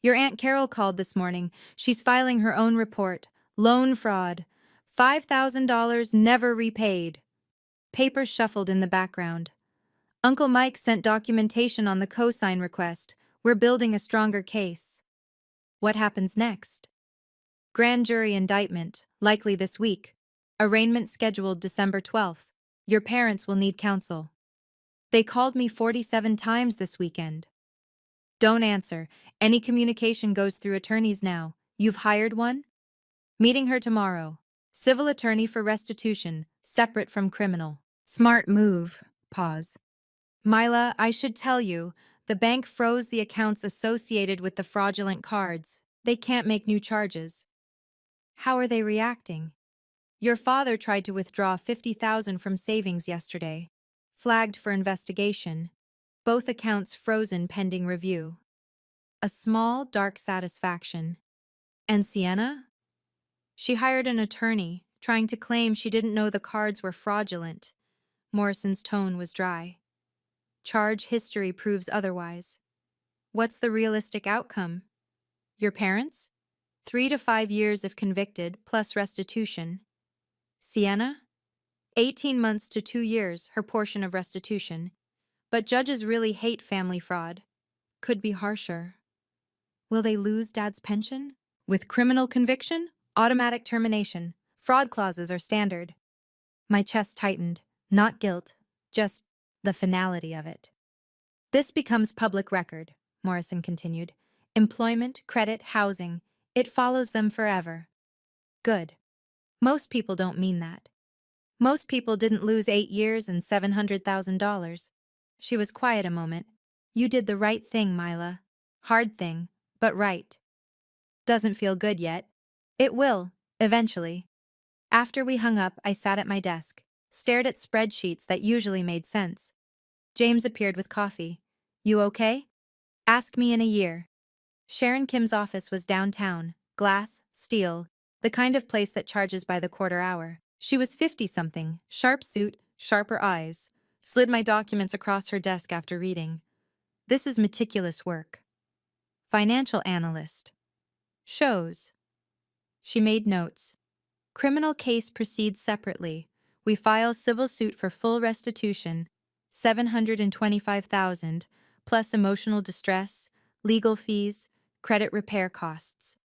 Your Aunt Carol called this morning. She's filing her own report. Loan fraud. $5,000 never repaid." Papers shuffled in the background. Uncle Mike sent documentation on the cosign request. We're building a stronger case. What happens next? Grand jury indictment, likely this week. Arraignment scheduled December 12th. Your parents will need counsel. They called me 47 times this weekend. Don't answer. Any communication goes through attorneys now. You've hired one? Meeting her tomorrow. Civil attorney for restitution, separate from criminal. Smart move. Pause. Mila, I should tell you, the bank froze the accounts associated with the fraudulent cards. They can't make new charges. How are they reacting? Your father tried to withdraw 50,000 from savings yesterday. Flagged for investigation. Both accounts frozen pending review. A small, dark satisfaction. And Sienna? She hired an attorney, trying to claim she didn't know the cards were fraudulent. Morrison's tone was dry. Charge history proves otherwise. What's the realistic outcome? Your parents? 3 to 5 years if convicted, plus restitution. Sienna? 18 months to 2 years, her portion of restitution. But judges really hate family fraud. Could be harsher. Will they lose Dad's pension? With criminal conviction, automatic termination. Fraud clauses are standard. My chest tightened. Not guilt, just the finality of it. This becomes public record, Morrison continued. Employment, credit, housing. It follows them forever. Good. Most people don't mean that. Most people didn't lose 8 years and $700,000. She was quiet a moment. You did the right thing, Mila. Hard thing, but right. Doesn't feel good yet. It will, eventually. After we hung up, I sat at my desk, stared at spreadsheets that usually made sense. James appeared with coffee. You okay? Ask me in a year. Sharon Kim's office was downtown, glass, steel, the kind of place that charges by the quarter hour. She was 50-something, sharp suit, sharper eyes. Slid my documents across her desk after reading. This is meticulous work. Financial analyst. Shows. She made notes. Criminal case proceeds separately. We file civil suit for full restitution, $725,000, plus emotional distress, legal fees, credit repair costs.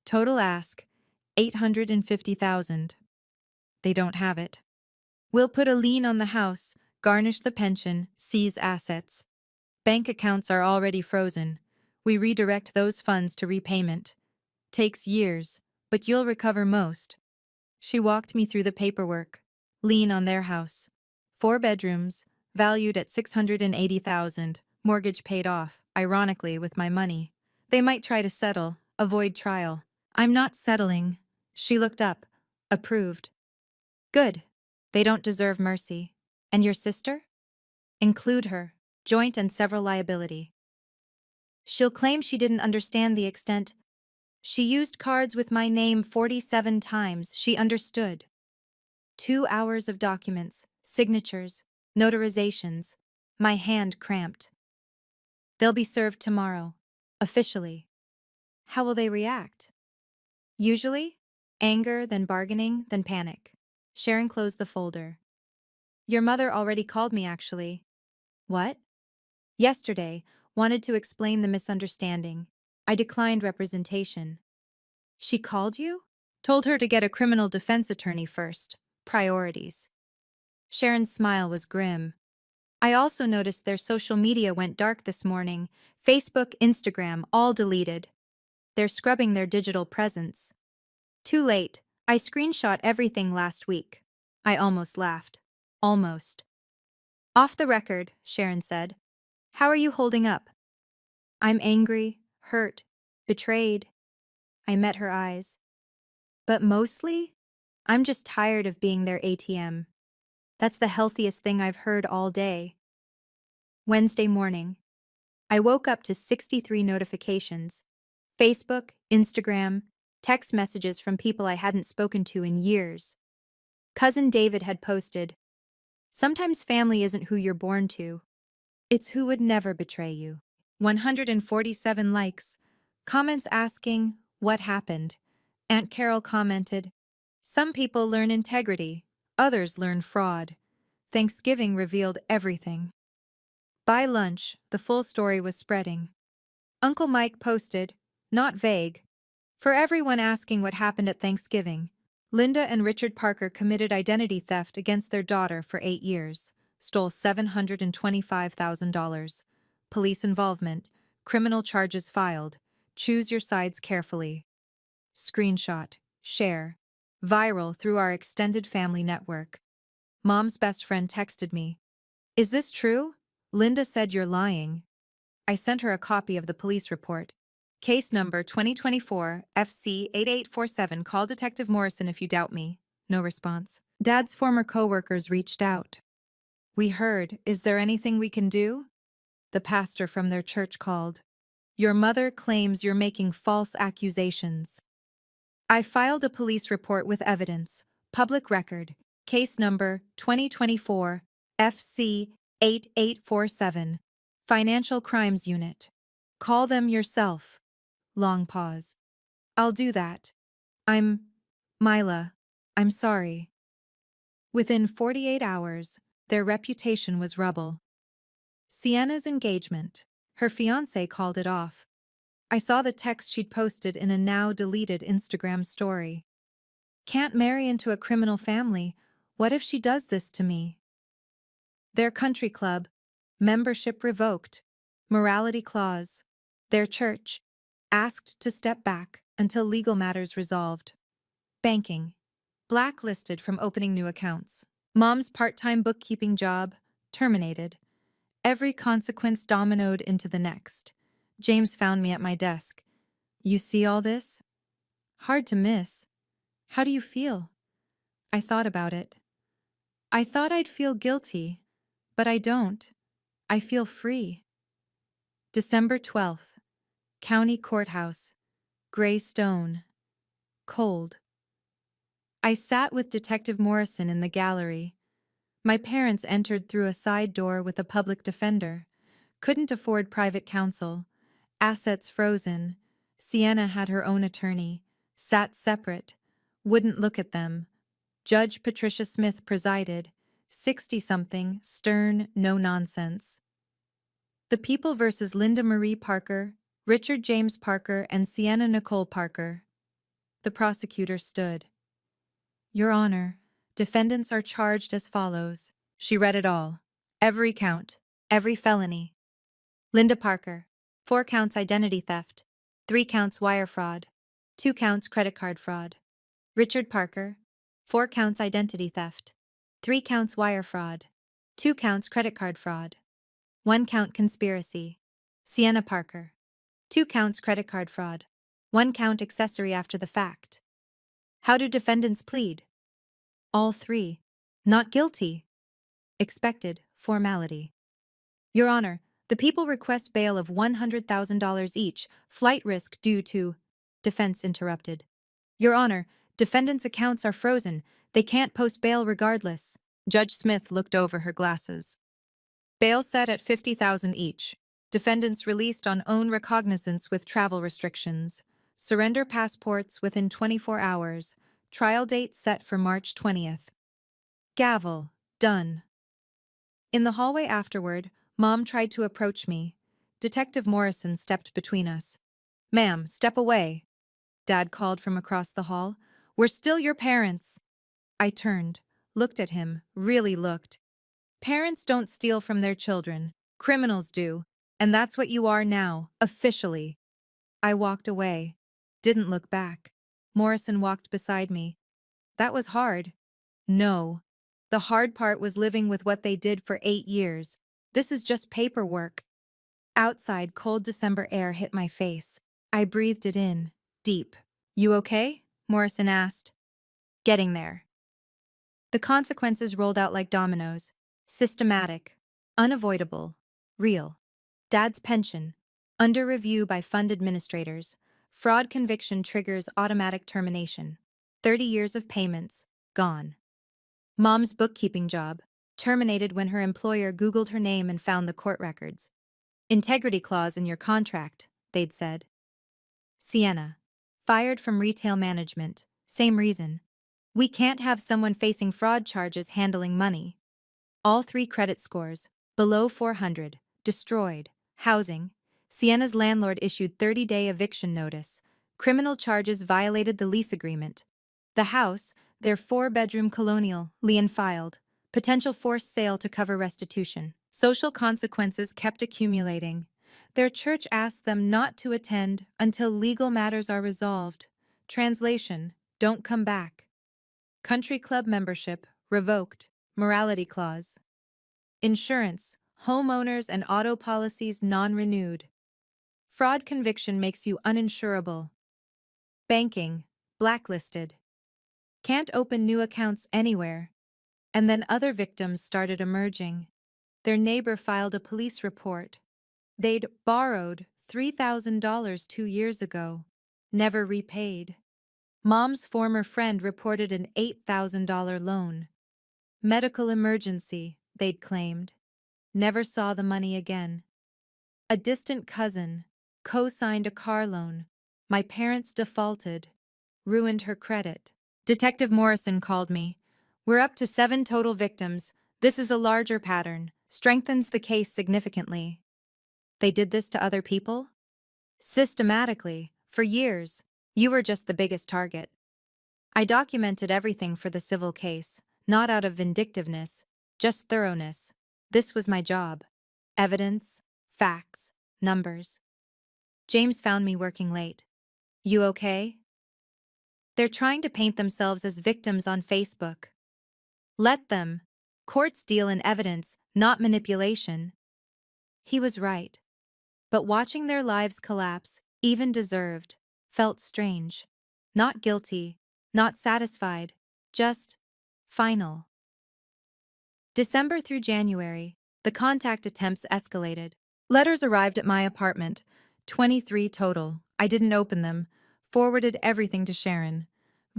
Total ask, $850,000. They don't have it. We'll put a lien on the house, garnish the pension, seize assets. Bank accounts are already frozen. We redirect those funds to repayment. Takes years, but you'll recover most. She walked me through the paperwork. Lien on their house. 4 bedrooms, valued at $680,000. Mortgage paid off, ironically, with my money. They might try to settle, avoid trial. I'm not settling. She looked up. Approved. Good. They don't deserve mercy. And your sister? Include her. Joint and several liability. She'll claim she didn't understand the extent. She used cards with my name 47 times. She understood. 2 hours of documents, signatures, notarizations. My hand cramped. They'll be served tomorrow. Officially. How will they react? Usually, anger, then bargaining, then panic. Sharon closed the folder. Your mother already called me, actually. What? Yesterday, wanted to explain the misunderstanding. I declined representation. She called you? Told her to get a criminal defense attorney first. Priorities. Sharon's smile was grim. I also noticed their social media went dark this morning. Facebook, Instagram, all deleted. They're scrubbing their digital presence. Too late. I screenshot everything last week. I almost laughed. Almost. Off the record, Sharon said. How are you holding up? I'm angry, hurt, betrayed. I met her eyes. But mostly, I'm just tired of being their ATM. That's the healthiest thing I've heard all day. Wednesday morning. I woke up to 63 notifications. Facebook, Instagram, text messages from people I hadn't spoken to in years. Cousin David had posted, "Sometimes family isn't who you're born to. It's who would never betray you." 147 likes. Comments asking, what happened? Aunt Carol commented, some people learn integrity, others learn fraud. Thanksgiving revealed everything. By lunch, the full story was spreading. Uncle Mike posted, not vague, For everyone asking what happened at Thanksgiving, Linda and Richard Parker committed identity theft against their daughter for 8 years, stole $725,000. Police involvement, criminal charges filed. Choose your sides carefully. Screenshot, share. Viral through our extended family network. Mom's best friend texted me. Is this true? Linda said you're lying. I sent her a copy of the police report. Case number 2024 FC 8847. Call Detective Morrison if you doubt me. No response. Dad's former coworkers reached out. We heard, is there anything we can do? The pastor from their church called. Your mother claims you're making false accusations. I filed a police report with evidence. Public record. Case number 2024 FC 8847. Financial Crimes Unit. Call them yourself. Long pause. I'll do that. Mila. I'm sorry. Within 48 hours, their reputation was rubble. Sienna's engagement. Her fiancé called it off. I saw the text she'd posted in a now-deleted Instagram story. Can't marry into a criminal family. What if she does this to me? Their country club. Membership revoked. Morality clause. Their church. Asked to step back until legal matters resolved. Banking. Blacklisted from opening new accounts. Mom's part-time bookkeeping job. Terminated. Every consequence dominoed into the next. James found me at my desk. You see all this? Hard to miss. How do you feel? I thought about it. I thought I'd feel guilty, but I don't. I feel free. December 12th. County Courthouse. Gray stone. Cold. I sat with Detective Morrison in the gallery. My parents entered through a side door with a public defender. Couldn't afford private counsel. Assets frozen. Sienna had her own attorney. Sat separate. Wouldn't look at them. Judge Patricia Smith presided. 60-something, stern, no nonsense. The People versus Linda Marie Parker, Richard James Parker, and Sienna Nicole Parker. The prosecutor stood. Your Honor, defendants are charged as follows. She read it all. Every count. Every felony. Linda Parker. 4 counts identity theft. 3 counts wire fraud. 2 counts credit card fraud. Richard Parker. 4 counts identity theft. 3 counts wire fraud. 2 counts credit card fraud. 1 count conspiracy. Sienna Parker. 2 counts credit card fraud. 1 count accessory after the fact. How do defendants plead? All 3. Not guilty. Expected formality. Your Honor, the People request bail of $100,000 each, flight risk due to... Defense interrupted. Your Honor, defendants' accounts are frozen. They can't post bail regardless. Judge Smith looked over her glasses. Bail set at $50,000 each. Defendants released on own recognizance with travel restrictions. Surrender passports within 24 hours. Trial date set for March 20th. Gavel. Done. In the hallway afterward, Mom tried to approach me. Detective Morrison stepped between us. Ma'am, step away. Dad called from across the hall. We're still your parents. I turned, looked at him, really looked. Parents don't steal from their children. Criminals do. And that's what you are now, officially. I walked away. Didn't look back. Morrison walked beside me. That was hard. No. The hard part was living with what they did for 8 years. This is just paperwork. Outside, cold December air hit my face. I breathed it in, deep. You okay? Morrison asked. Getting there. The consequences rolled out like dominoes. Systematic. Unavoidable. Real. Dad's pension. Under review by fund administrators. Fraud conviction triggers automatic termination. 30 years of payments. Gone. Mom's bookkeeping job. Terminated when her employer Googled her name and found the court records. Integrity clause in your contract, they'd said. Sienna. Fired from retail management. Same reason. We can't have someone facing fraud charges handling money. All 3 credit scores. Below 400. Destroyed. Housing. Sienna's landlord issued 30-day eviction notice. Criminal charges violated the lease agreement. The house, their four-bedroom colonial, lien filed. Potential forced sale to cover restitution. Social consequences kept accumulating. Their church asked them not to attend until legal matters are resolved. Translation: don't come back. Country club membership revoked. Morality clause. Insurance, homeowners and auto policies non-renewed. Fraud conviction makes you uninsurable. Banking, blacklisted. Can't open new accounts anywhere. And then other victims started emerging. Their neighbor filed a police report. They'd borrowed $3,000 2 years ago, never repaid. Mom's former friend reported an $8,000 loan. Medical emergency, they'd claimed. Never saw the money again. A distant cousin co-signed a car loan. My parents defaulted, ruined her credit. Detective Morrison called me. We're up to 7 total victims. This is a larger pattern, strengthens the case significantly. They did this to other people? Systematically, for years. You were just the biggest target. I documented everything for the civil case, not out of vindictiveness, just thoroughness. This was my job. Evidence, facts, numbers. James found me working late. You okay? They're trying to paint themselves as victims on Facebook. Let them. Courts deal in evidence, not manipulation. He was right. But watching their lives collapse, even deserved, felt strange. Not guilty, not satisfied, just final. December through January, the contact attempts escalated. Letters arrived at my apartment, 23 total. I didn't open them, forwarded everything to Sharon.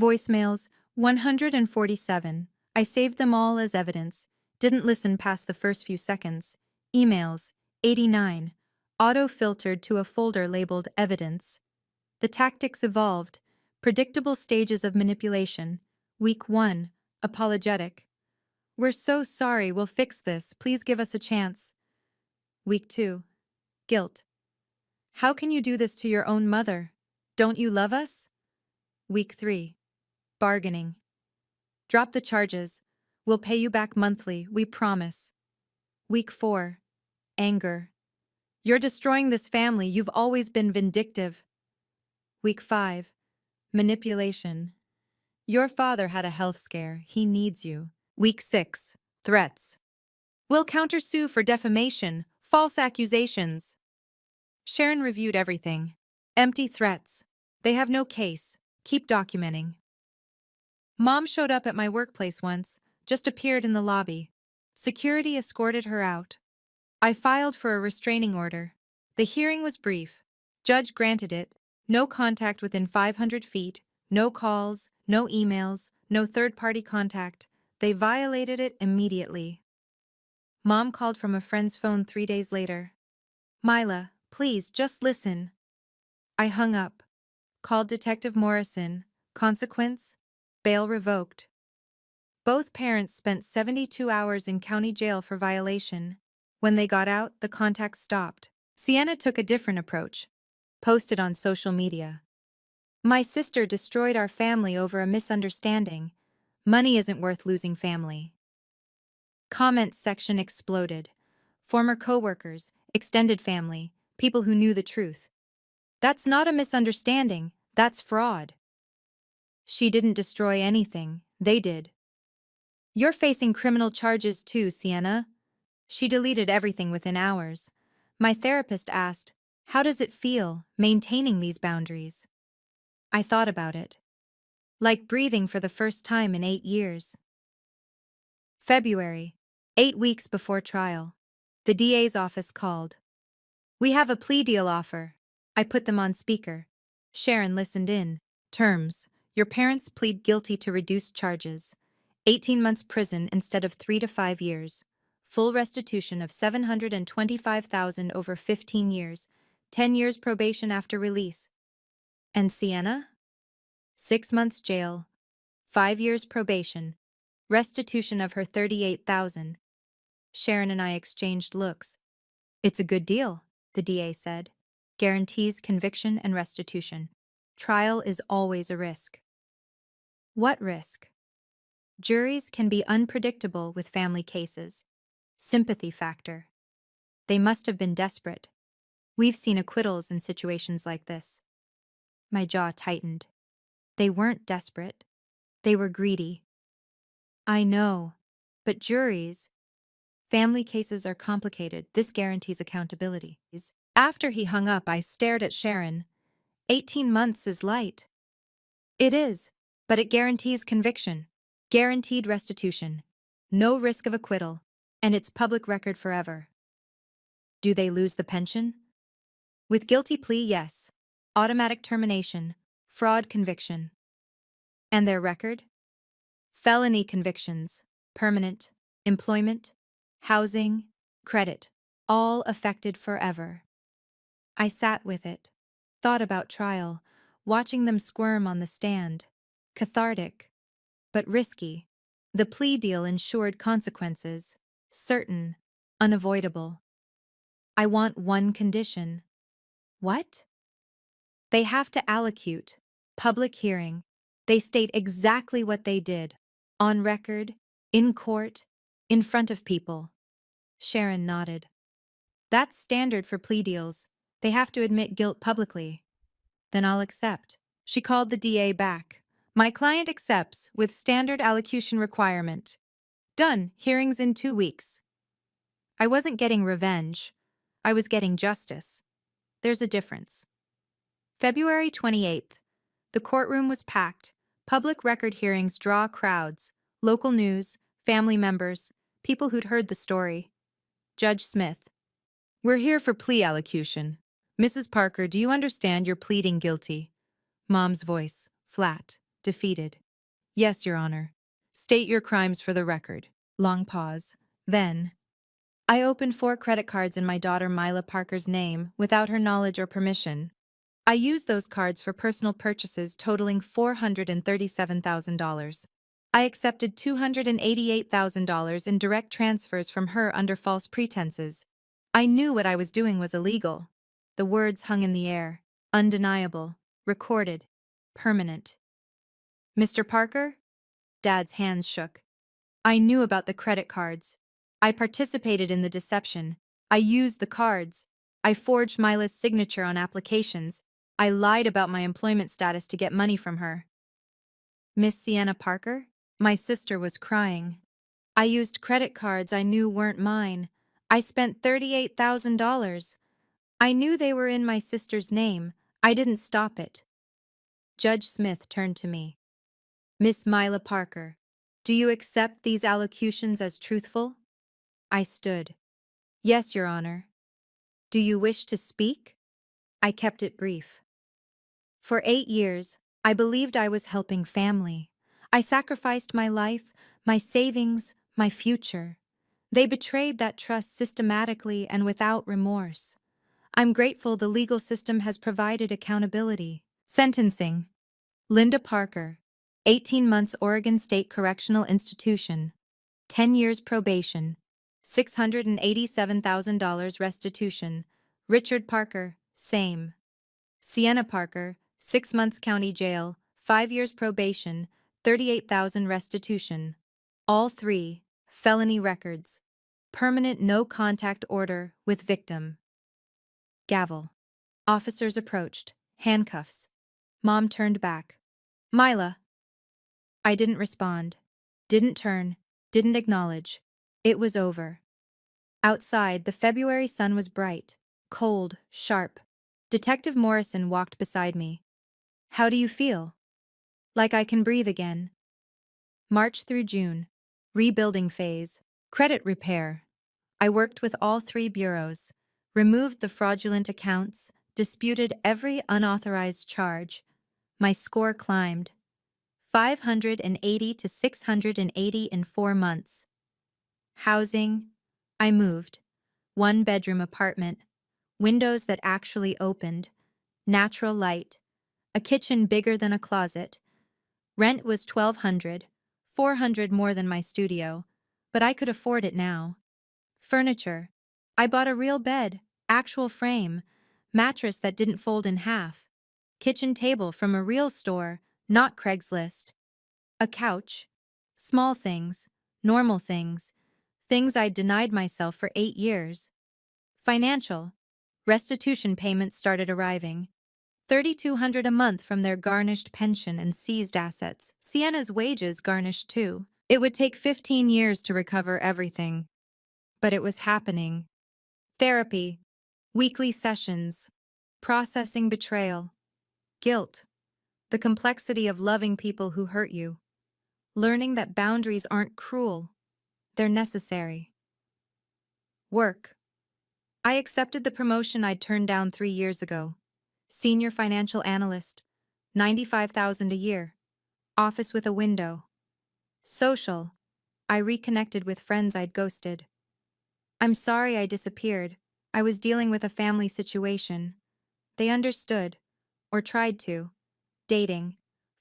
Voicemails, 147. I saved them all as evidence, didn't listen past the first few seconds. Emails, 89. Auto-filtered to a folder labeled Evidence. The tactics evolved. Predictable stages of manipulation. Week 1. Apologetic. We're so sorry, we'll fix this. Please give us a chance. Week 2. Guilt. How can you do this to your own mother? Don't you love us? Week 3. Bargaining. Drop the charges. We'll pay you back monthly, we promise. Week 4. Anger. You're destroying this family, you've always been vindictive. Week 5. Manipulation. Your father had a health scare, he needs you. Week 6. Threats. We'll countersue for defamation, false accusations. Sharon reviewed everything. Empty threats. They have no case. Keep documenting. Mom showed up at my workplace once, just appeared in the lobby. Security escorted her out. I filed for a restraining order. The hearing was brief. Judge granted it. No contact within 500 feet, no calls, no emails, no third-party contact. They violated it immediately. Mom called from a friend's phone 3 days later. Mila, please, just listen. I hung up. Called Detective Morrison. Consequence? Bail revoked. Both parents spent 72 hours in county jail for violation. When they got out, the contacts stopped. Sienna took a different approach. Posted on social media. My sister destroyed our family over a misunderstanding. Money isn't worth losing family. Comments section exploded. Former coworkers, extended family, people who knew the truth. That's not a misunderstanding, that's fraud. She didn't destroy anything, they did. You're facing criminal charges too, Sienna. She deleted everything within hours. My therapist asked, how does it feel, maintaining these boundaries? I thought about it. Like breathing for the first time in 8 years. February, 8 weeks before trial. The DA's office called. We have a plea deal offer. I put them on speaker. Sharon listened in. Terms. Your parents plead guilty to reduced charges. 18 months prison instead of 3 to 5 years. Full restitution of $725,000 over 15 years. 10 years probation after release. And Sienna? 6 months jail. 5 years probation. Restitution of her $38,000. Sharon and I exchanged looks. It's a good deal, the DA said. Guarantees conviction and restitution. Trial is always a risk. What risk? Juries can be unpredictable with family cases. Sympathy factor. They must have been desperate. We've seen acquittals in situations like this. My jaw tightened. They weren't desperate. They were greedy. I know. But juries, family cases are complicated. This guarantees accountability. After he hung up, I stared at Sharon. 18 months is light. It is, but it guarantees conviction, guaranteed restitution, no risk of acquittal, and it's public record forever. Do they lose the pension? With guilty plea, yes. Automatic termination, fraud conviction. And their record? Felony convictions, permanent, employment, housing, credit, all affected forever. I sat with it, thought about trial, watching them squirm on the stand. Cathartic, but risky. The plea deal ensured consequences, certain, unavoidable. I want one condition. What? They have to allocute, public hearing. They state exactly what they did, on record, in court, in front of people. Sharon nodded. That's standard for plea deals. They have to admit guilt publicly. Then I'll accept. She called the DA back. My client accepts, with standard allocution requirement. Done, hearings in 2 weeks. I wasn't getting revenge. I was getting justice. There's a difference. February 28th. The courtroom was packed. Public record hearings draw crowds. Local news, family members, people who'd heard the story. Judge Smith. We're here for plea allocution. Mrs. Parker, do you understand you're pleading guilty? Mom's voice, flat, defeated. Yes, Your Honor. State your crimes for the record. Long pause. Then, I opened 4 credit cards in my daughter Mila Parker's name without her knowledge or permission. I used those cards for personal purchases totaling $437,000. I accepted $288,000 in direct transfers from her under false pretenses. I knew what I was doing was illegal. The words hung in the air, undeniable, recorded, permanent. Mr. Parker? Dad's hands shook. I knew about the credit cards. I participated in the deception. I used the cards. I forged Mila's signature on applications. I lied about my employment status to get money from her. Miss Sienna Parker? My sister was crying. I used credit cards I knew weren't mine. I spent $38,000. I knew they were in my sister's name. I didn't stop it. Judge Smith turned to me. Miss Mila Parker, do you accept these allocutions as truthful? I stood. Yes, Your Honor. Do you wish to speak? I kept it brief. For 8 years, I believed I was helping family. I sacrificed my life, my savings, my future. They betrayed that trust systematically and without remorse. I'm grateful the legal system has provided accountability. Sentencing. Linda Parker, 18 months Oregon State Correctional Institution, 10 years probation, $687,000 restitution. Richard Parker, same. Sienna Parker, 6 months county jail, 5 years probation, $38,000 restitution. All 3, felony records. Permanent no contact order with victim. Gavel. Officers approached, handcuffs. Mom turned back. Mila. I didn't respond. Didn't turn. Didn't acknowledge. It was over. Outside, the February sun was bright, cold, sharp. Detective Morrison walked beside me. How do you feel? Like I can breathe again. March through June. Rebuilding phase. Credit repair. I worked with all 3 bureaus, removed the fraudulent accounts, disputed every unauthorized charge. My score climbed. 580 to 680 in 4 months. Housing. I moved. 1-bedroom apartment. Windows that actually opened. Natural light. A kitchen bigger than a closet. Rent was $1,200, $400 more than my studio, but I could afford it now. Furniture. I bought a real bed, actual frame, mattress that didn't fold in half. Kitchen table from a real store, not Craigslist. A couch. Small things, normal things, things I'd denied myself for 8 years. Financial. Restitution payments started arriving. 3,200 a month from their garnished pension and seized assets. Sienna's wages garnished too. It would take 15 years to recover everything. But it was happening. Therapy. Weekly sessions. Processing betrayal. Guilt. The complexity of loving people who hurt you. Learning that boundaries aren't cruel. They're necessary. Work. I accepted the promotion I'd turned down 3 years ago. Senior financial analyst. 95,000 a year. Office with a window. Social. I reconnected with friends I'd ghosted. I'm sorry I disappeared. I was dealing with a family situation. They understood. Or tried to. Dating.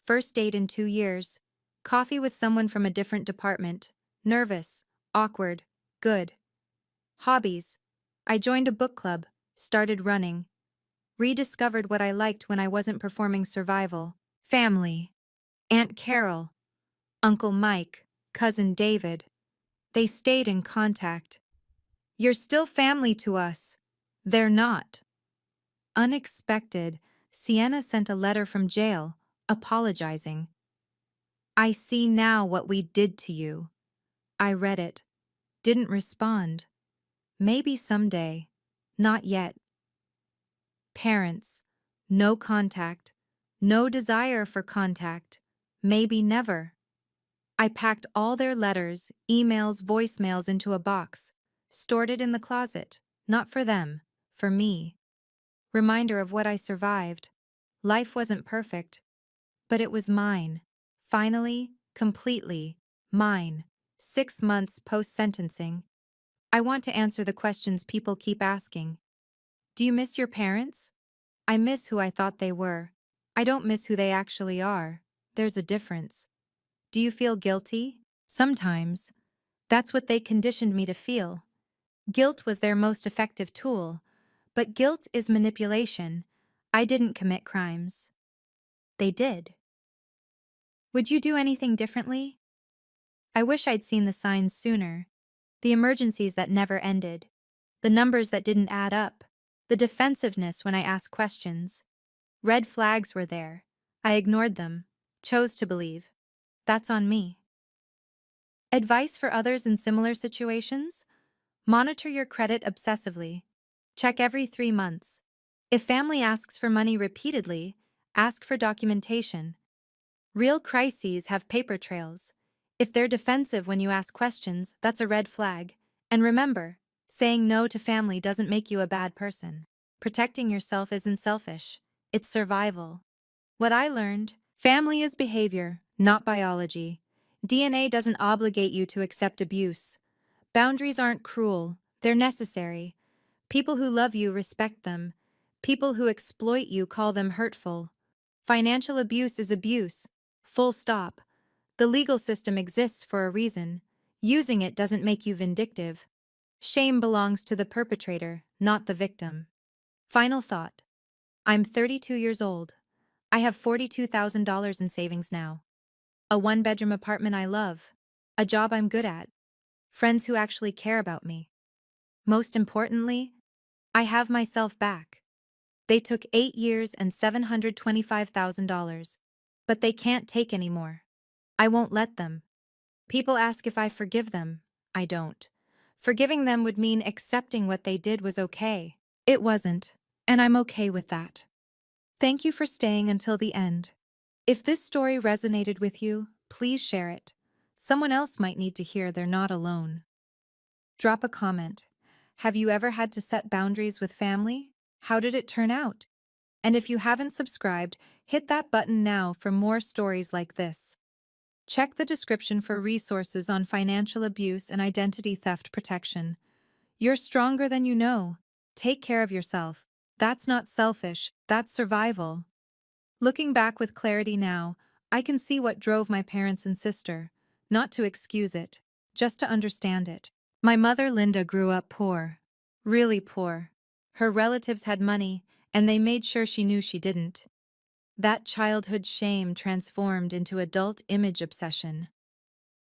First date in 2 years. Coffee with someone from a different department. Nervous. Awkward. Good. Hobbies. I joined a book club. Started running. Rediscovered what I liked when I wasn't performing survival. Family. Aunt Carol. Uncle Mike. Cousin David. They stayed in contact. You're still family to us. They're not. Unexpected, Sienna sent a letter from jail, apologizing. I see now what we did to you. I read it. Didn't respond. Maybe someday. Not yet. Parents. No contact. No desire for contact. Maybe never. I packed all their letters, emails, voicemails into a box. Stored it in the closet. Not for them. For me. Reminder of what I survived. Life wasn't perfect. But it was mine. Finally, completely, mine. 6 months post-sentencing. I want to answer the questions people keep asking. Do you miss your parents? I miss who I thought they were. I don't miss who they actually are. There's a difference. Do you feel guilty? Sometimes. That's what they conditioned me to feel. Guilt was their most effective tool. But guilt is manipulation. I didn't commit crimes. They did. Would you do anything differently? I wish I'd seen the signs sooner. The emergencies that never ended. The numbers that didn't add up. The defensiveness when I asked questions. Red flags were there. I ignored them. Chose to believe. That's on me. Advice for others in similar situations? Monitor your credit obsessively. Check every 3 months. If family asks for money repeatedly, ask for documentation. Real crises have paper trails. If they're defensive when you ask questions, that's a red flag. And remember, saying no to family doesn't make you a bad person. Protecting yourself isn't selfish. It's survival. What I learned, family is behavior, not biology. DNA doesn't obligate you to accept abuse. Boundaries aren't cruel, they're necessary. People who love you respect them. People who exploit you call them hurtful. Financial abuse is abuse. Full stop. The legal system exists for a reason. Using it doesn't make you vindictive. Shame belongs to the perpetrator, not the victim. Final thought. I'm 32 years old. I have $42,000 in savings now. A 1-bedroom apartment I love. A job I'm good at. Friends who actually care about me. Most importantly, I have myself back. They took 8 years and $725,000. But they can't take any more. I won't let them. People ask if I forgive them. I don't. Forgiving them would mean accepting what they did was okay. It wasn't, and I'm okay with that. Thank you for staying until the end. If this story resonated with you, please share it. Someone else might need to hear they're not alone. Drop a comment. Have you ever had to set boundaries with family? How did it turn out? And if you haven't subscribed, hit that button now for more stories like this. Check the description for resources on financial abuse and identity theft protection. You're stronger than you know. Take care of yourself. That's not selfish, that's survival. Looking back with clarity now, I can see what drove my parents and sister, not to excuse it, just to understand it. My mother, Linda, grew up poor. Really poor. Her relatives had money, and they made sure she knew she didn't. That childhood shame transformed into adult image obsession.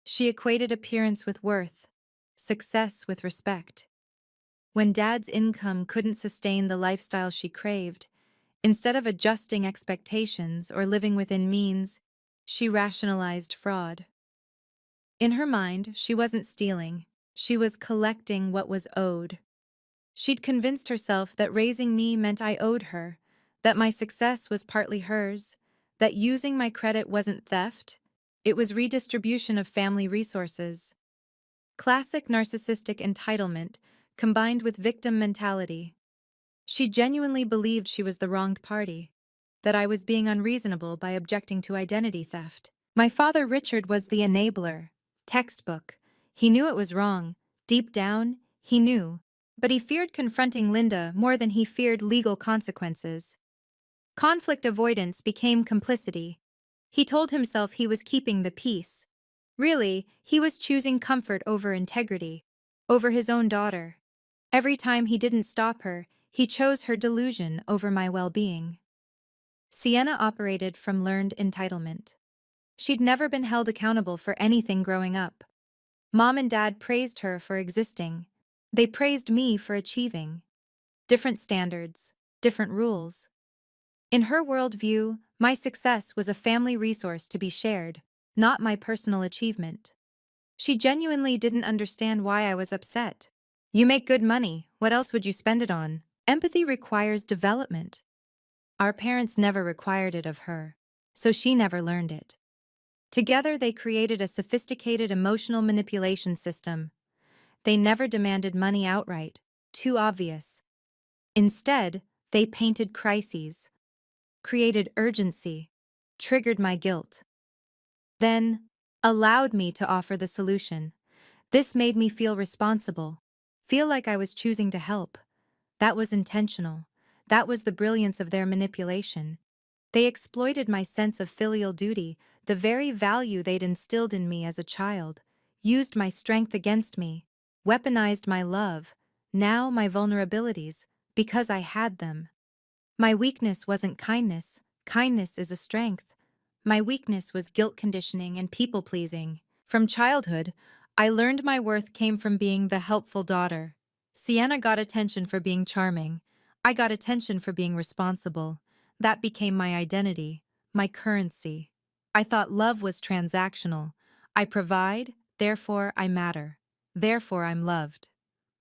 She equated appearance with worth, success with respect. When Dad's income couldn't sustain the lifestyle she craved, instead of adjusting expectations or living within means, she rationalized fraud. In her mind, she wasn't stealing, she was collecting what was owed. She'd convinced herself that raising me meant I owed her, that my success was partly hers, that using my credit wasn't theft, it was redistribution of family resources. Classic narcissistic entitlement combined with victim mentality. She genuinely believed she was the wronged party, that I was being unreasonable by objecting to identity theft. My father Richard was the enabler. Textbook. He knew it was wrong. Deep down, he knew. But he feared confronting Linda more than he feared legal consequences. Conflict avoidance became complicity. He told himself he was keeping the peace. Really, he was choosing comfort over integrity, over his own daughter. Every time he didn't stop her, he chose her delusion over my well-being. Sienna operated from learned entitlement. She'd never been held accountable for anything growing up. Mom and Dad praised her for existing. They praised me for achieving. Different standards, different rules. In her worldview, my success was a family resource to be shared, not my personal achievement. She genuinely didn't understand why I was upset. You make good money, what else would you spend it on? Empathy requires development. Our parents never required it of her, so she never learned it. Together they created a sophisticated emotional manipulation system. They never demanded money outright, too obvious. Instead, they painted crises, created urgency, triggered my guilt. Then, allowed me to offer the solution. This made me feel responsible, feel like I was choosing to help. That was intentional. That was the brilliance of their manipulation. They exploited my sense of filial duty, the very value they'd instilled in me as a child, used my strength against me, weaponized my love, now my vulnerabilities, because I had them. My weakness wasn't kindness. Kindness is a strength. My weakness was guilt conditioning and people-pleasing. From childhood, I learned my worth came from being the helpful daughter. Sienna got attention for being charming. I got attention for being responsible. That became my identity, my currency. I thought love was transactional. I provide, therefore I matter. Therefore I'm loved.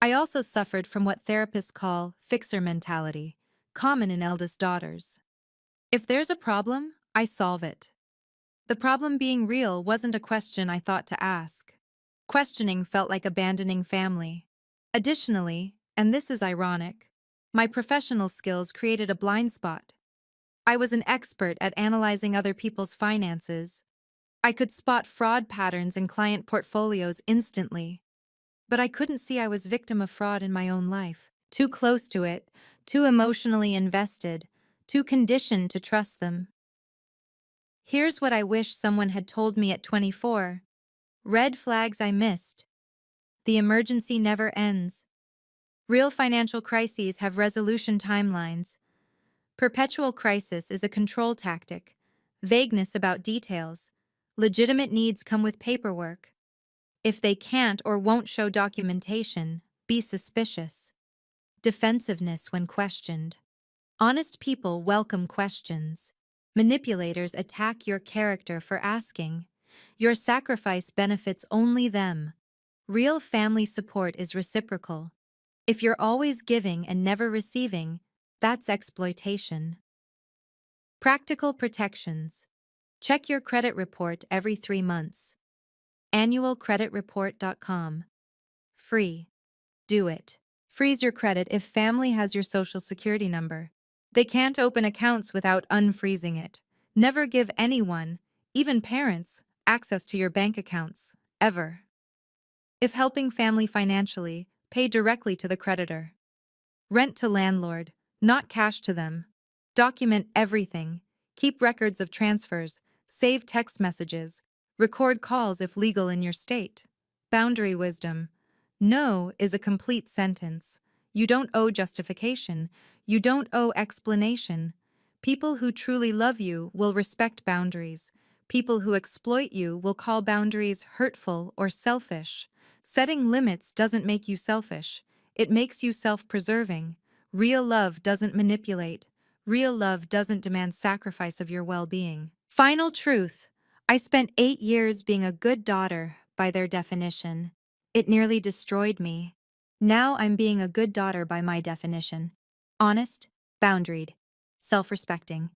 I also suffered from what therapists call fixer mentality, common in eldest daughters. If there's a problem, I solve it. The problem being real wasn't a question I thought to ask. Questioning felt like abandoning family. Additionally, and this is ironic, my professional skills created a blind spot. I was an expert at analyzing other people's finances. I could spot fraud patterns in client portfolios instantly. But I couldn't see I was victim of fraud in my own life. Too close to it, too emotionally invested, too conditioned to trust them. Here's what I wish someone had told me at 24. Red flags I missed. The emergency never ends. Real financial crises have resolution timelines. Perpetual crisis is a control tactic. Vagueness about details. Legitimate needs come with paperwork. If they can't or won't show documentation, be suspicious. Defensiveness when questioned. Honest people welcome questions. Manipulators attack your character for asking. Your sacrifice benefits only them. Real family support is reciprocal. If you're always giving and never receiving, that's exploitation. Practical protections. Check your credit report every 3 months. Annualcreditreport.com. Free. Do it. Freeze your credit if family has your social security number. They can't open accounts without unfreezing it. Never give anyone, even parents, access to your bank accounts, ever. If helping family financially, pay directly to the creditor. Rent to landlord, not cash to them. Document everything. Keep records of transfers, save text messages, record calls if legal in your state. Boundary wisdom. No is a complete sentence. You don't owe justification. You don't owe explanation. People who truly love you will respect boundaries. People who exploit you will call boundaries hurtful or selfish. Setting limits doesn't make you selfish, it makes you self-preserving. Real love doesn't manipulate. Real love doesn't demand sacrifice of your well-being. Final truth. I spent 8 years being a good daughter, by their definition. It nearly destroyed me. Now I'm being a good daughter by my definition. Honest, boundaried, self-respecting.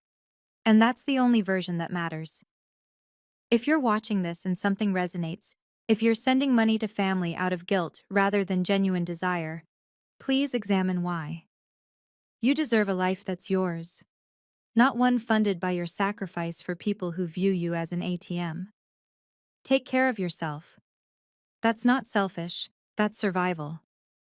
And that's the only version that matters. If you're watching this and something resonates, if you're sending money to family out of guilt rather than genuine desire, please examine why. You deserve a life that's yours, not one funded by your sacrifice for people who view you as an ATM. Take care of yourself. That's not selfish, that's survival.